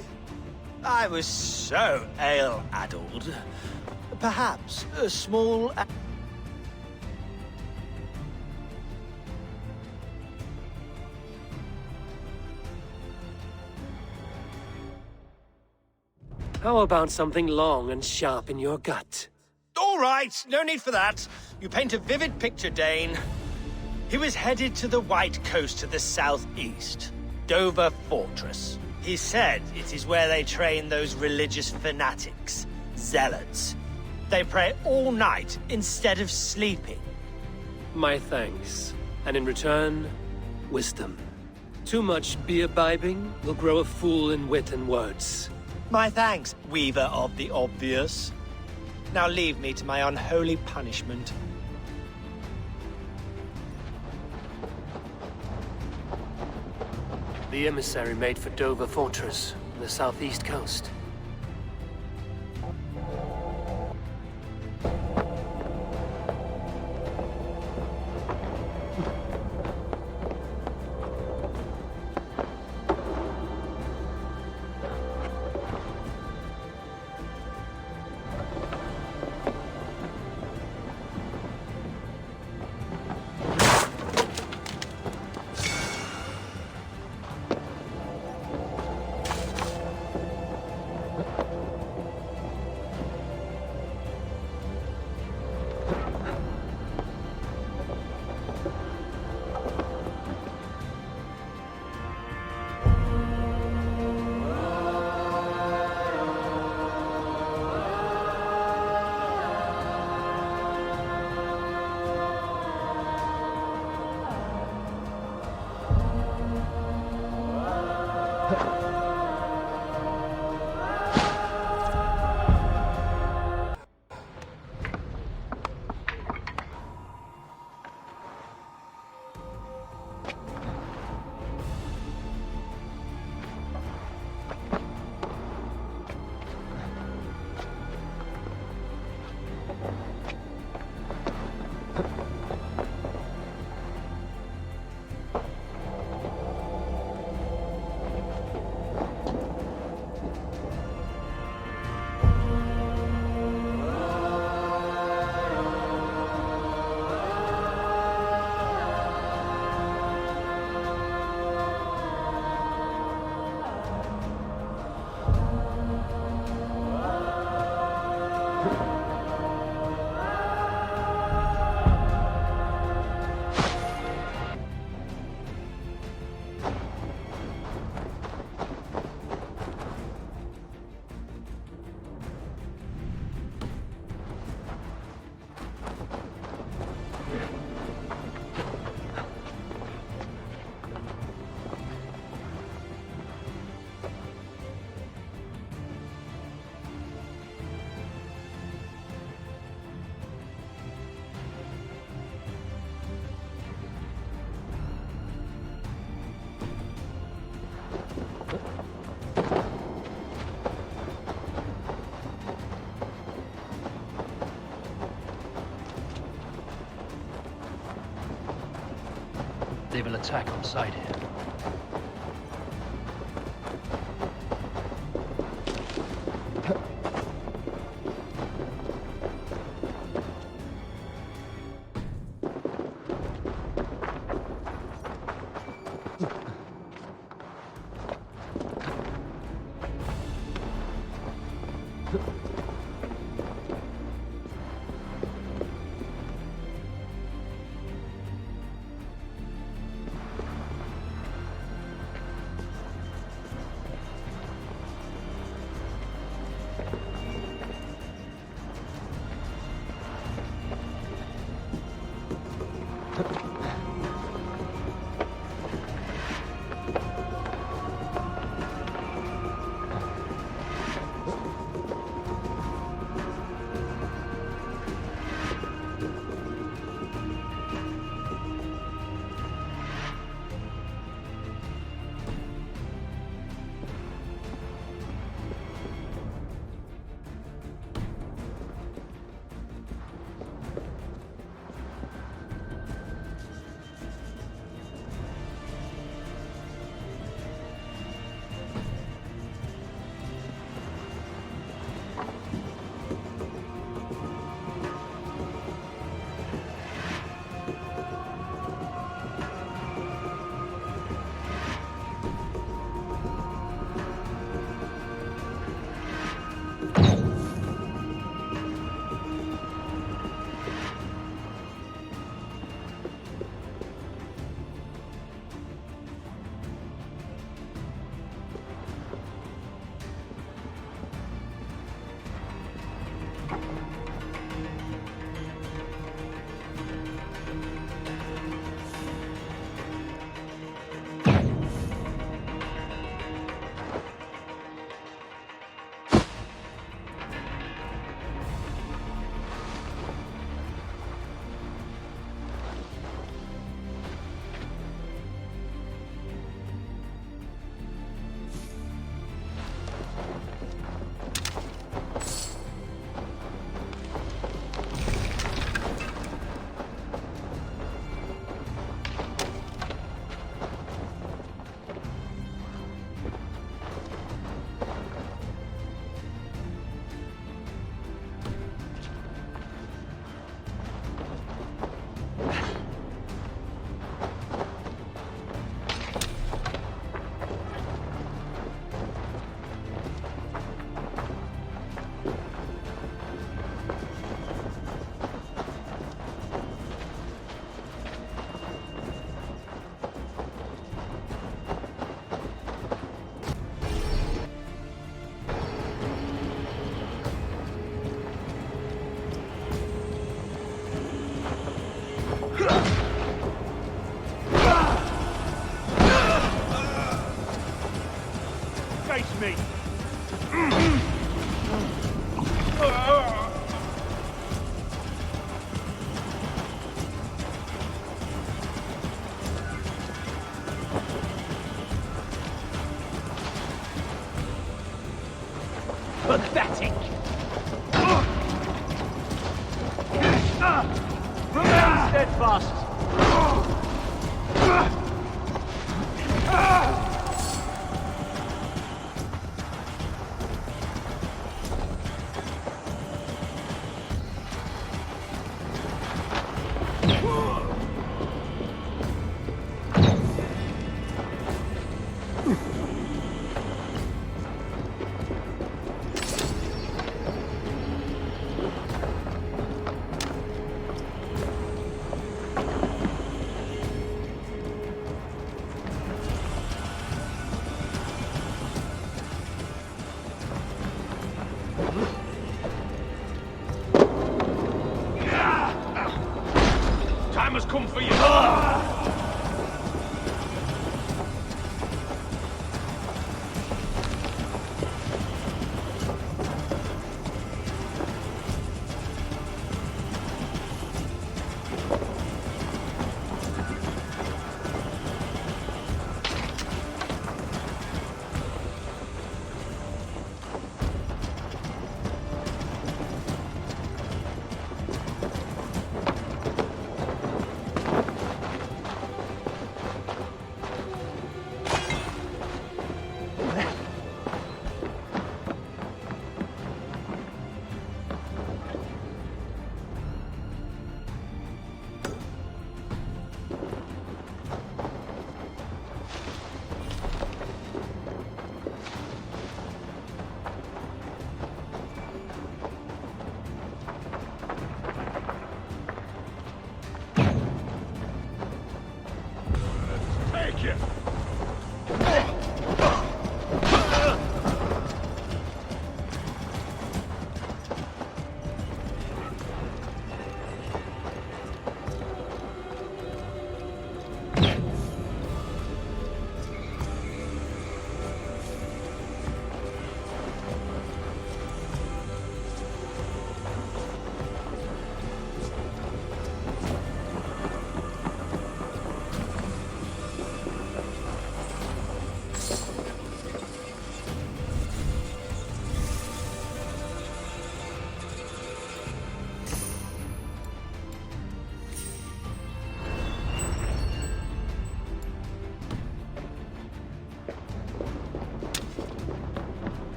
I was so ale-addled. Perhaps a small... How about something long and sharp in your gut? All right, no need for that. You paint a vivid picture, Dane. He was headed to the White Coast to the southeast, Dover Fortress. He said it is where they train those religious fanatics, zealots. They pray all night instead of sleeping. My thanks. And in return, wisdom. Too much beer-bibbing will grow a fool in wit and words. My thanks, Weaver of the Obvious. Now leave me to my unholy punishment. The emissary made for Dover Fortress, the southeast coast. They will attack on sight here. face me! Pathetic! Remain steadfast!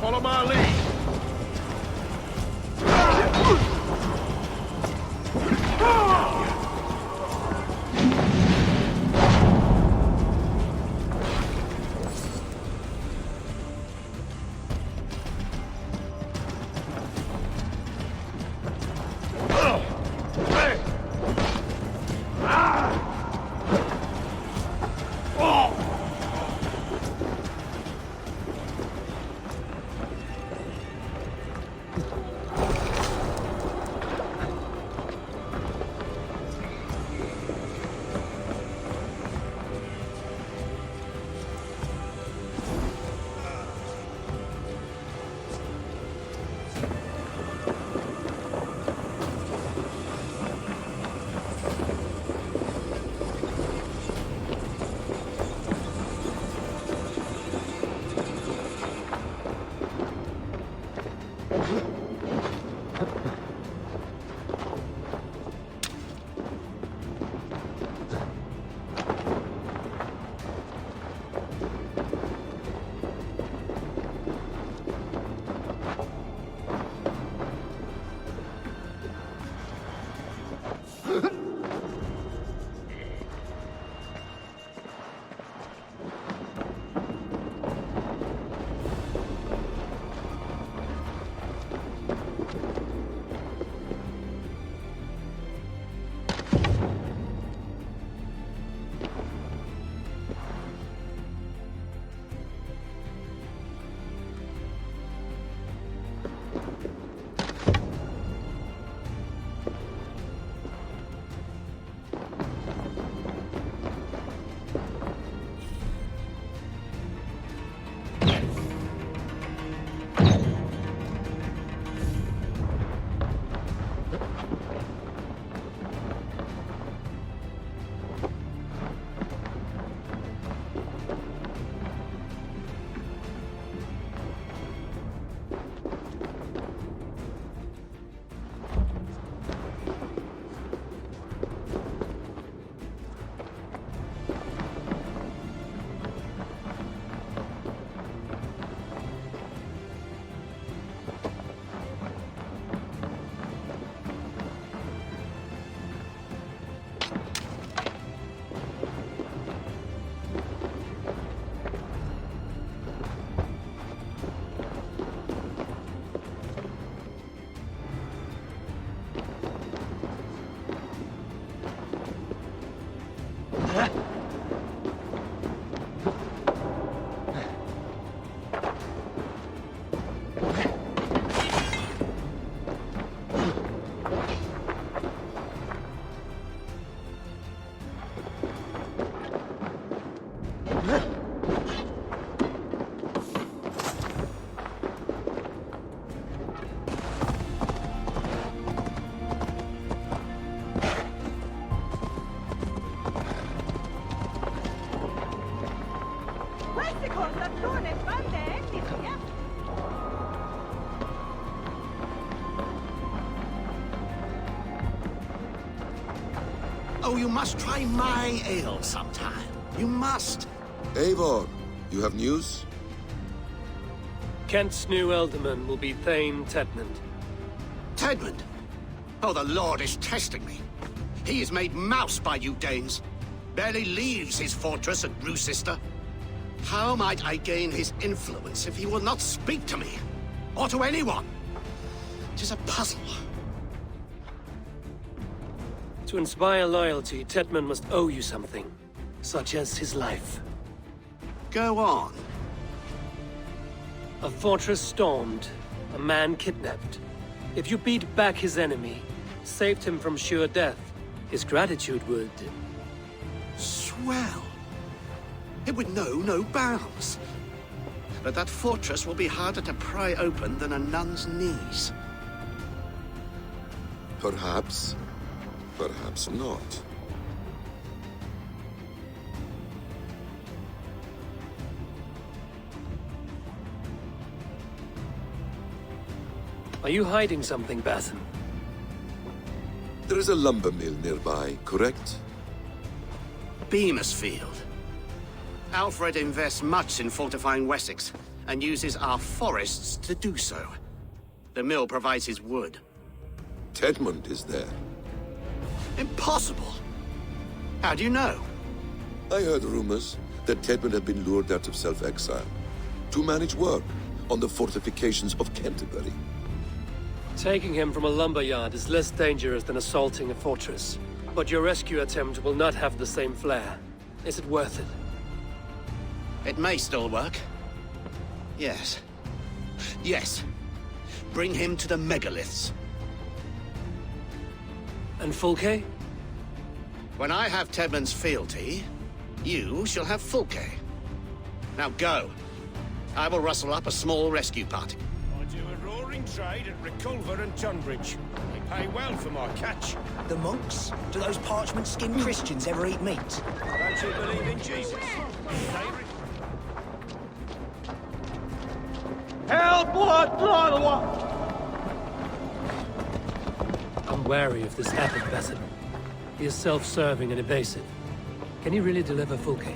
Follow my lead. Oh, you must try my ale sometime. You must. Eivor, you have news? Kent's new ealdorman will be Thane Tedmund. Tedmund? Oh, the Lord is testing me. He is made mouse by you Danes. Barely leaves his fortress at Gloucester. How might I gain his influence if he will not speak to me? Or to anyone? It is a puzzle. To inspire loyalty, Tedmund must owe you something, such as his life. Go on. A fortress stormed, a man kidnapped. If you beat back his enemy, saved him from sure death, his gratitude would... Swell. It would know no bounds. But that fortress will be harder to pry open than a nun's knees. Perhaps. Perhaps not. Are you hiding something, Bathen? There is a lumber mill nearby, correct? Beamisfield. Alfred invests much in fortifying Wessex, and uses our forests to do so. The mill provides his wood. Tedmund is there. Impossible! How do you know? I heard rumors that Tedmund had been lured out of self-exile to manage work on the fortifications of Canterbury. Taking him from a lumberyard is less dangerous than assaulting a fortress. But your rescue attempt will not have the same flair. Is it worth it? It may still work. Yes. Yes. Bring him to the megaliths. And Fulke? When I have Tedmund's fealty, you shall have Fulke. Now go. I will rustle up a small rescue party. I do a roaring trade at Reculver and Tunbridge. They pay well for my catch. The monks? Do those parchment-skinned Christians ever eat meat? Don't you believe in Jesus? Help! Blood! I'm wary of this abbot, Bathen. He is self-serving and evasive. Can he really deliver Fulke?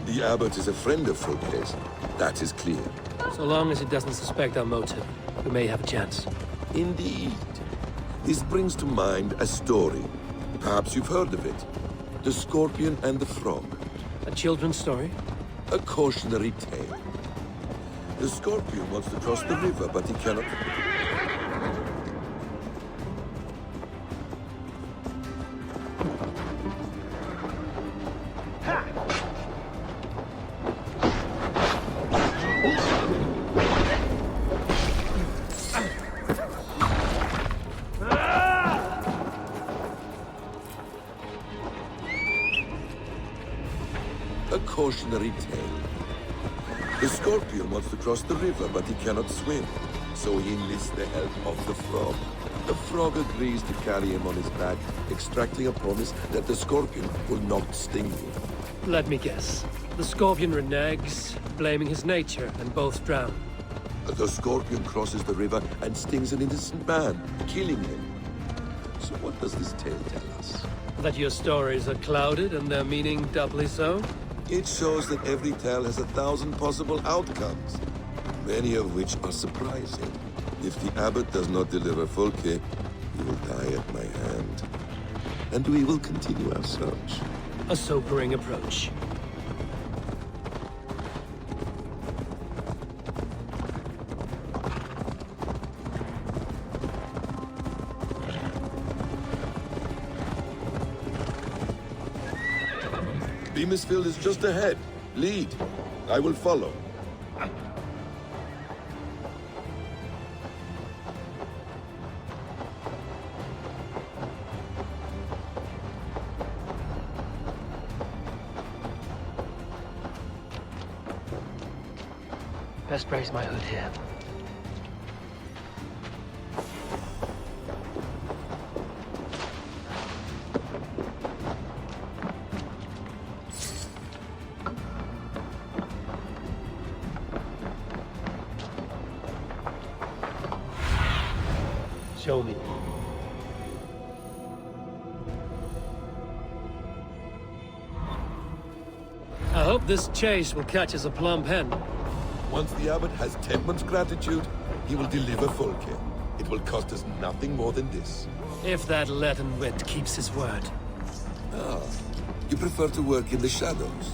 The abbot is a friend of Fulke's. That is clear. So long as he doesn't suspect our motive, we may have a chance. Indeed. This brings to mind a story. Perhaps you've heard of it. The Scorpion and the Frog. A children's story? A cautionary tale. The Scorpion wants to cross the river, but he cannot... A cautionary tale. The Scorpion wants to cross the river, but he cannot swim. So he enlists the help of the Frog. The Frog agrees to carry him on his back, extracting a promise that the Scorpion will not sting him. Let me guess. The Scorpion reneges, blaming his nature, and both drown. The Scorpion crosses the river and stings an innocent man, killing him. So what does this tale tell us? That your stories are clouded and their meaning doubly so? It shows that every tale has 1,000 possible outcomes, many of which are surprising. If the abbot does not deliver Fulke, he will die at my hand. And we will continue our search. A sobering approach. Beamisfield is just ahead. Lead. I will follow. Best raise my hood here. Show me. I hope this chase will catch us a plump hen. Once the abbot has Tedmund's gratitude, he will deliver Fulke. It will cost us nothing more than this. If that leaden wit keeps his word. Ah, you prefer to work in the shadows.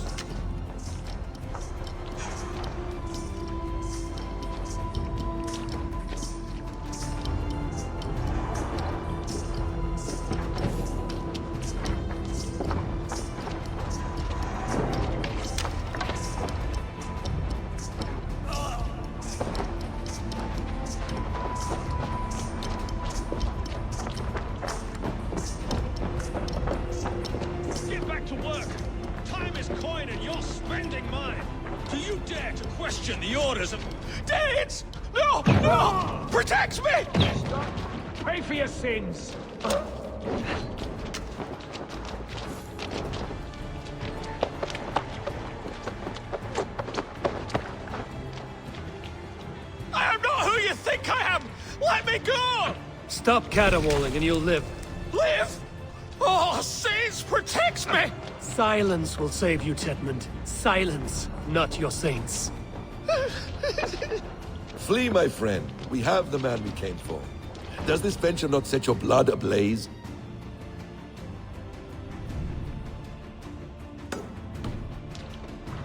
Get back to work! Time is coin and you're spending mine! Do you dare to question the orders of... Danes! No! No! Protect me! Stop! Pay for your sins! I am not who you think I am! Let me Stop caterwauling and you'll live. Live? Oh, saints, protect me! Silence will save you, Tedmund. Silence, not your saints. Flee, my friend. We have the man we came for. Does this venture not set your blood ablaze?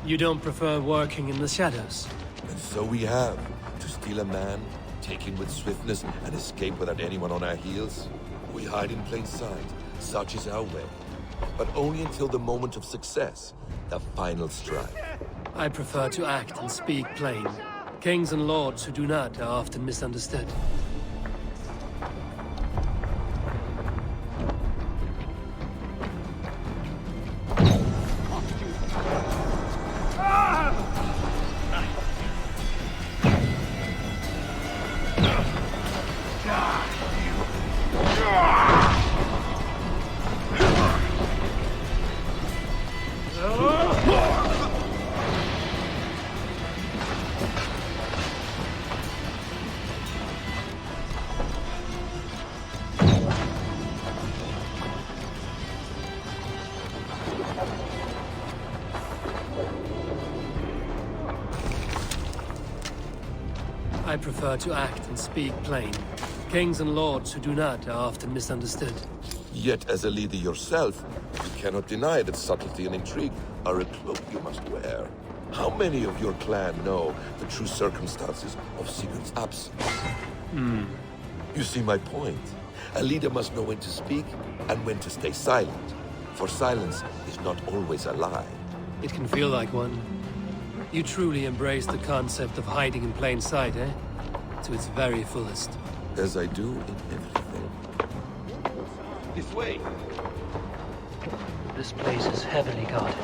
You don't prefer working in the shadows? And so we have. To steal a man, take him with swiftness, and escape without anyone on our heels. We hide in plain sight. Such is our way. But only until the moment of success, the final strike. I prefer to act and speak plain. Kings and lords who do not are often misunderstood. I prefer to act and speak plain. Kings and lords who do not are often misunderstood. Yet, as a leader yourself, you cannot deny that subtlety and intrigue are a cloak you must wear. How many of your clan know the true circumstances of Sigurd's absence? You see my point. A leader must know when to speak and when to stay silent. For silence is not always a lie. It can feel like one. You truly embrace the concept of hiding in plain sight, eh? To its very fullest. As I do in everything. This way! This place is heavily guarded.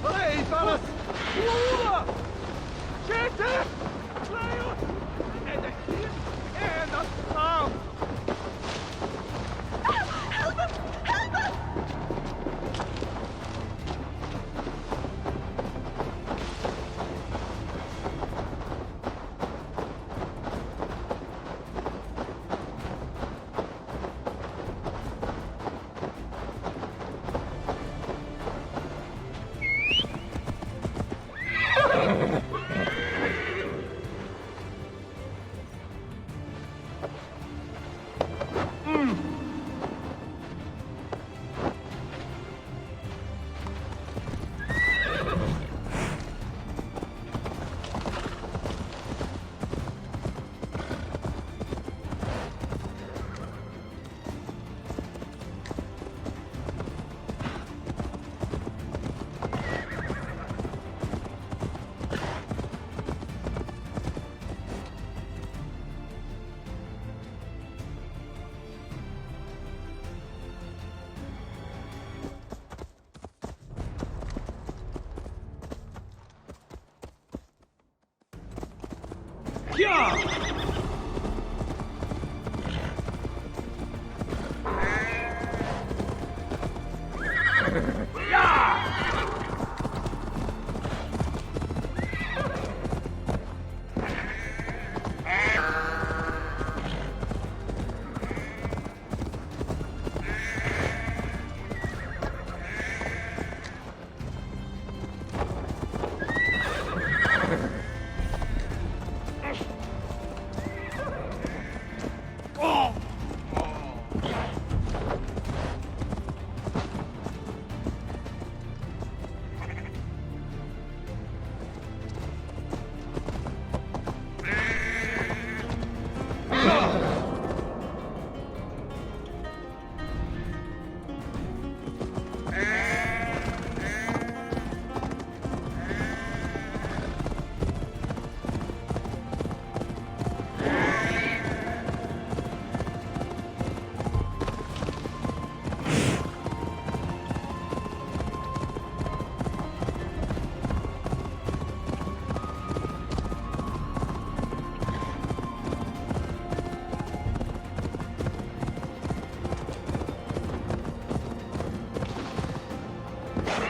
Hey, fellas! Lula! Gente! Leon! And the kid and the sound! Help us! Help us!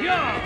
go!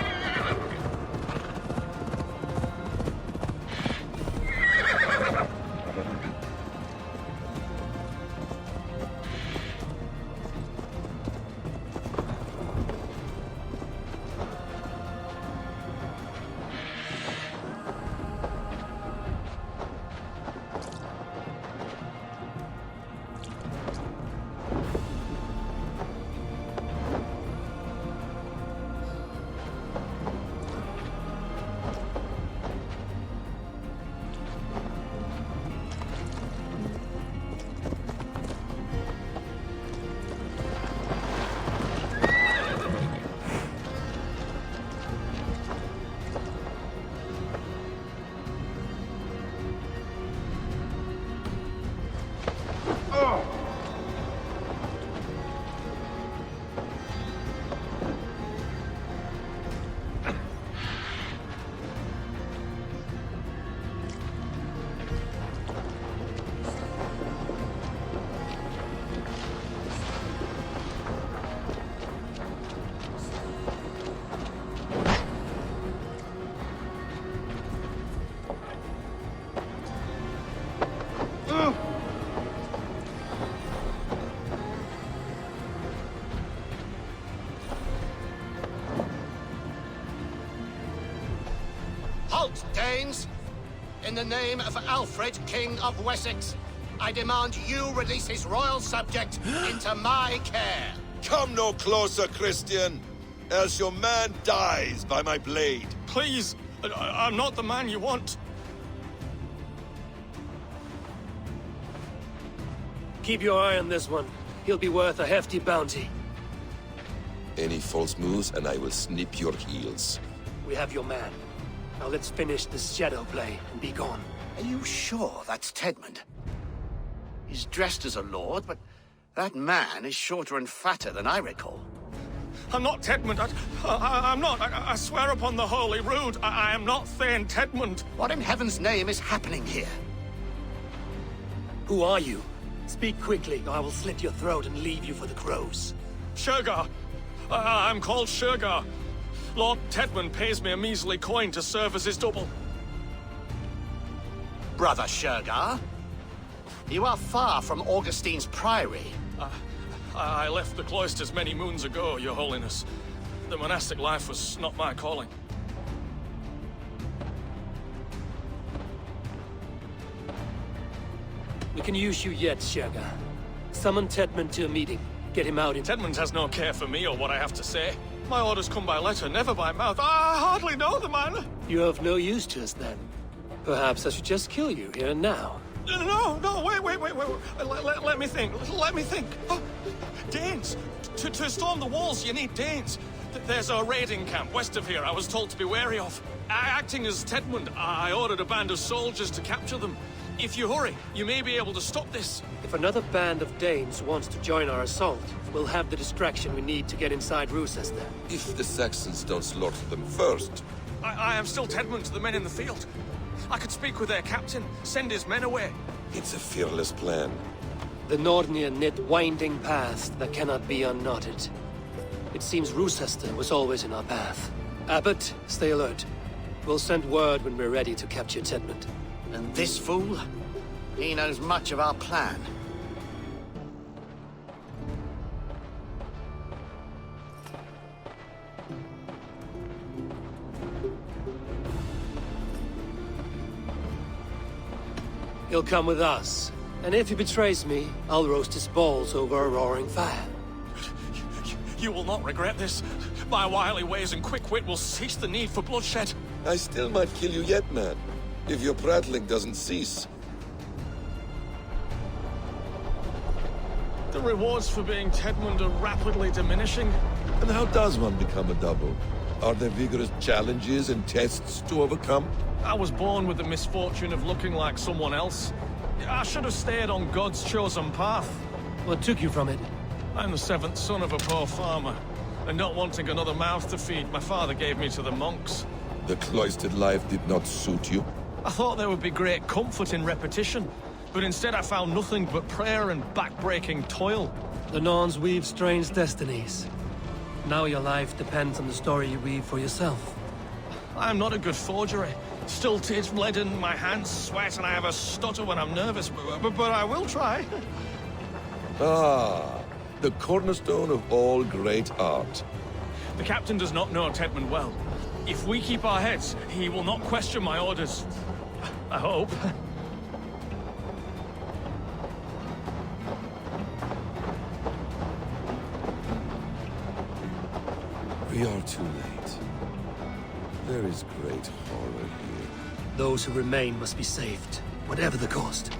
Halt, Danes! In the name of Alfred, King of Wessex, I demand you release his royal subject into my care. Come no closer, Christian, else your man dies by my blade. Please, I'm not the man you want. Keep your eye on this one. He'll be worth a hefty bounty. Any false moves, and I will snip your heels. We have your man. Now let's finish this shadow play and be gone. Are you sure that's Tedmund? He's dressed as a lord, but that man is shorter and fatter than I recall. I'm not Tedmund. I'm not. I swear upon the Holy Rood, I am not Thane Tedmund. What in heaven's name is happening here? Who are you? Speak quickly, or I will slit your throat and leave you for the crows. Shergar. I'm called Shergar. Lord Tedmund pays me a measly coin to serve as his double. Brother Shergar, you are far from Augustine's priory. I left the cloisters many moons ago, Your Holiness. The monastic life was not my calling. We can use you yet, Shergar. Summon Tedmund to a meeting. Get him out in... Tedmund has no care for me or what I have to say. My orders come by letter, never by mouth. I hardly know the man. You're of no use to us, then. Perhaps I should just kill you here and now. No, wait. Let me think. Oh, Danes! To storm the walls, you need Danes. There's a raiding camp west of here I was told to be wary of. Acting as Tedmund, I ordered a band of soldiers to capture them. If you hurry, you may be able to stop this. If another band of Danes wants to join our assault, we'll have the distraction we need to get inside Rochester. If the Saxons don't slaughter them first. I am still Tedmund to the men in the field. I could speak with their captain, send his men away. It's a fearless plan. The Nordnir knit winding paths that cannot be unknotted. It seems Rochester was always in our path. Abbot, stay alert. We'll send word when we're ready to capture Tedmund. And this fool? He knows much of our plan. He'll come with us. And if he betrays me, I'll roast his balls over a roaring fire. You will not regret this. My wily ways and quick wit will cease the need for bloodshed. I still might kill you yet, man. If your prattling doesn't cease. The rewards for being Tedmund are rapidly diminishing. And how does one become a double? Are there vigorous challenges and tests to overcome? I was born with the misfortune of looking like someone else. I should have stayed on God's chosen path. What took you from it? I'm the seventh son of a poor farmer. And not wanting another mouth to feed, my father gave me to the monks. The cloistered life did not suit you? I thought there would be great comfort in repetition, but instead I found nothing but prayer and back-breaking toil. The Norns weave strange destinies. Now your life depends on the story you weave for yourself. I'm not a good forgery. Still tears bled my hands sweat and I have a stutter when I'm nervous, but I will try. Ah, the cornerstone of all great art. The captain does not know Tedmund well. If we keep our heads, he will not question my orders. I hope. We are too late. There is great horror here. Those who remain must be saved, whatever the cost.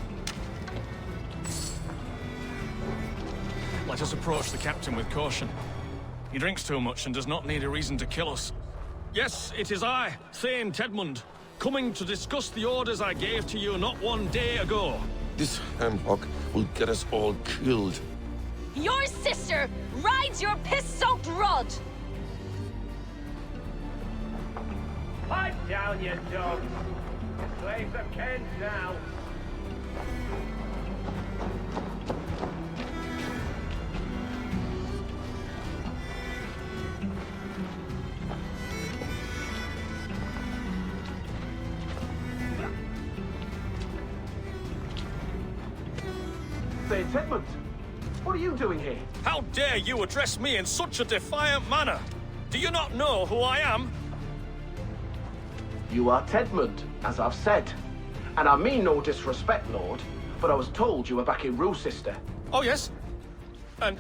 Let us approach the captain with caution. He drinks too much and does not need a reason to kill us. Yes, it is I, Thane Tedmund, coming to discuss the orders I gave to you not one day ago. This ham-hock will get us all killed. Your sister rides your piss-soaked rod! Pipe down, you dogs! Slaves of Kent now! Say, Tedmund, what are you doing here? How dare you address me in such a defiant manner? Do you not know who I am? You are Tedmund, as I've said. And I mean no disrespect, Lord, but I was told you were back in Rochester. Oh, yes? And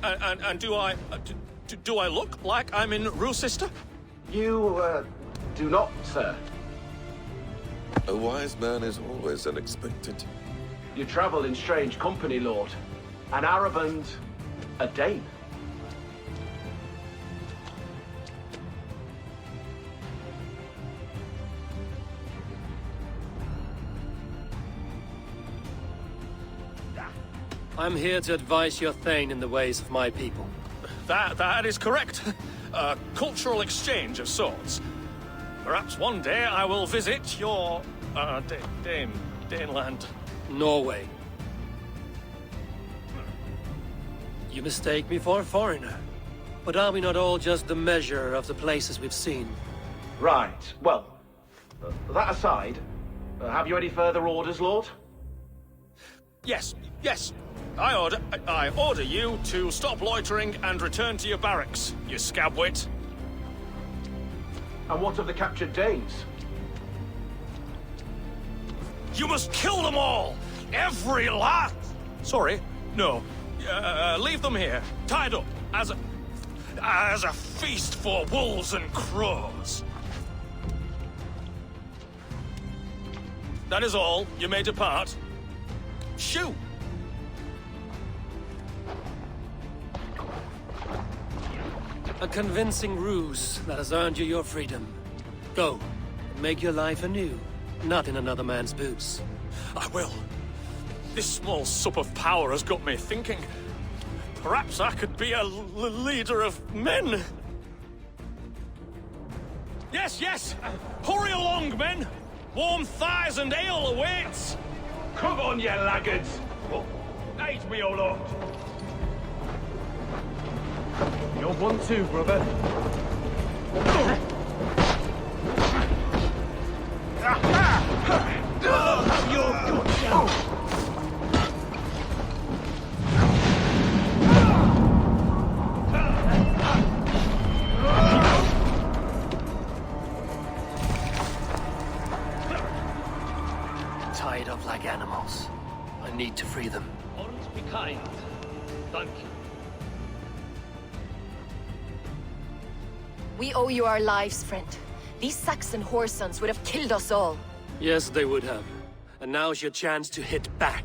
do I... do I look like I'm in Rochester? You, do not, sir. A wise man is always unexpected. You travel in strange company, Lord. An Arab and a Dane. I'm here to advise your Thane in the ways of my people. That is correct. A cultural exchange of sorts. Perhaps one day I will visit your, Daneland. Norway. You mistake me for a foreigner. But are we not all just the measure of the places we've seen? Right. Well, that aside, have you any further orders, Lord? Yes. I order you to stop loitering and return to your barracks, you scabwit. And what of the captured Danes? You must kill them all! Every last... Sorry, no. Leave them here, tied up, as a feast for wolves and crows. That is all. You may depart. Shoot! A convincing ruse that has earned you your freedom. Go, and make your life anew, not in another man's boots. I will. This small sup of power has got me thinking. Perhaps I could be a leader of men. Yes! Hurry along, men! Warm thighs and ale awaits! Come on, you laggards! Aid me all lot! You're one too, brother. Tied up like animals. I need to free them. Always be kind. Thank you. We owe you our lives, friend. These Saxon whoresons would have killed us all. Yes, they would have. And now's your chance to hit back.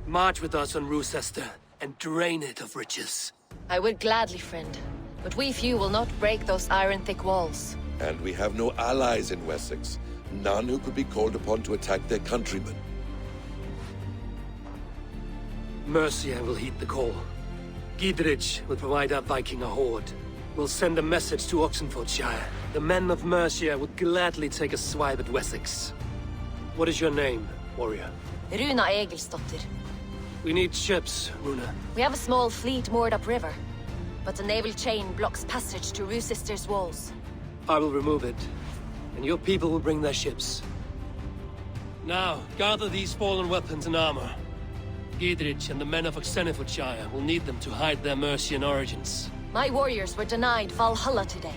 March with us on Rochester and drain it of riches. I would gladly, friend. But we few will not break those iron-thick walls. And we have no allies in Wessex. None who could be called upon to attack their countrymen. Mercia will heed the call. Gidrich will provide our Viking a horde. We'll send a message to Oxenfordshire. The men of Mercia would gladly take a swipe at Wessex. What is your name, warrior? Runa Egilsdotter. We need ships, Runa. We have a small fleet moored upriver. but a naval chain blocks passage to Roosister's walls. I will remove it, and your people will bring their ships. Now, gather these fallen weapons and armor. Giedrich and the men of Oxenfordshire will need them to hide their Mercian origins. My warriors were denied Valhalla today.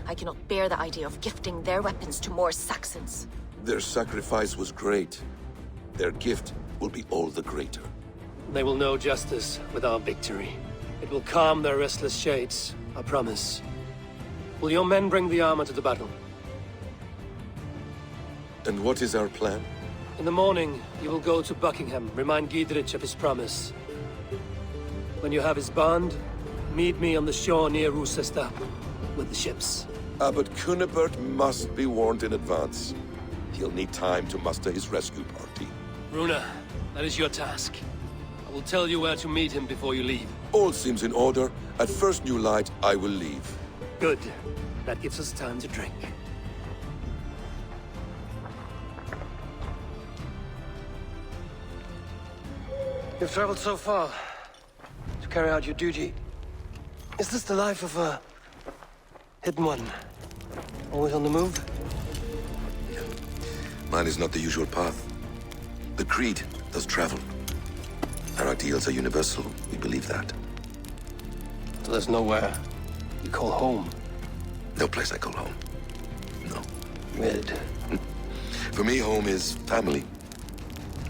I cannot bear the idea of gifting their weapons to more Saxons. Their sacrifice was great. Their gift will be all the greater. They will know justice with our victory. It will calm their restless shades, I promise. Will your men bring the armor to the battle? And what is our plan? In the morning, you will go to Buckingham, remind Giedrich of his promise. When you have his bond, meet me on the shore near Roosester with the ships. Abbot Cunibert must be warned in advance. He'll need time to muster his rescue party. Runa, that is your task. I will tell you where to meet him before you leave. All seems in order. At first new light, I will leave. Good. That gives us time to drink. You've traveled so far to carry out your duty. Is this the life of a hidden one? Always on the move? Mine is not the usual path. The Creed does travel. Our ideals are universal. We believe that. So there's nowhere you call home? No place I call home. No. Weird. For me, home is family.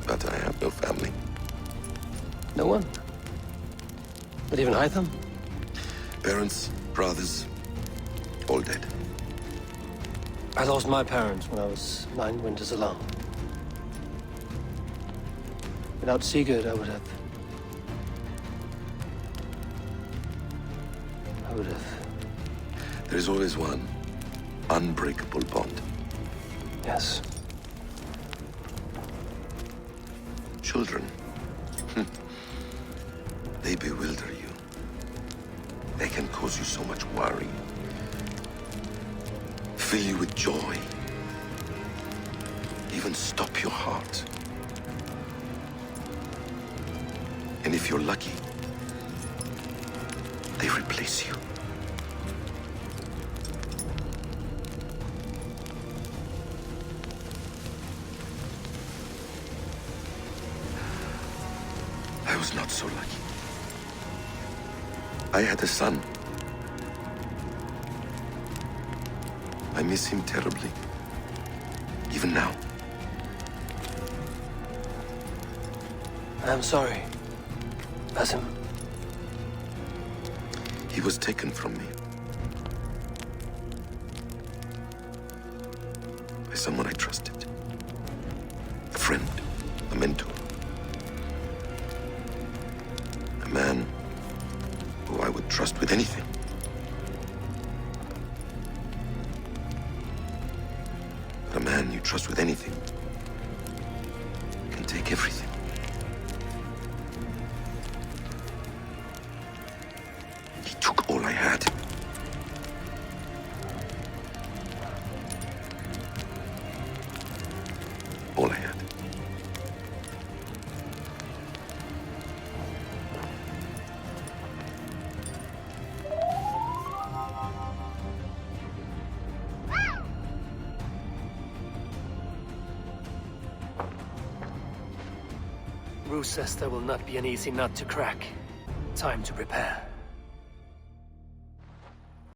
But I have no family. No one? Not even Hytham? Parents, brothers, all dead. I lost my parents when I was 9 winters alone. Without Sigurd, I would have... There is always one unbreakable bond. Yes. Children. They bewilder you. They can cause you so much worry. Fill you with joy. Even stop your heart. And if you're lucky, they replace you. I was not so lucky. I had a son. I miss him terribly. Even now. I am sorry. Basim. He was taken from me. By someone I trusted. A friend. A mentor. A man who I would trust with anything. But a man you trust with anything can take everything. He took all I had. All I had. Roosester will not be an easy nut to crack. Time to prepare.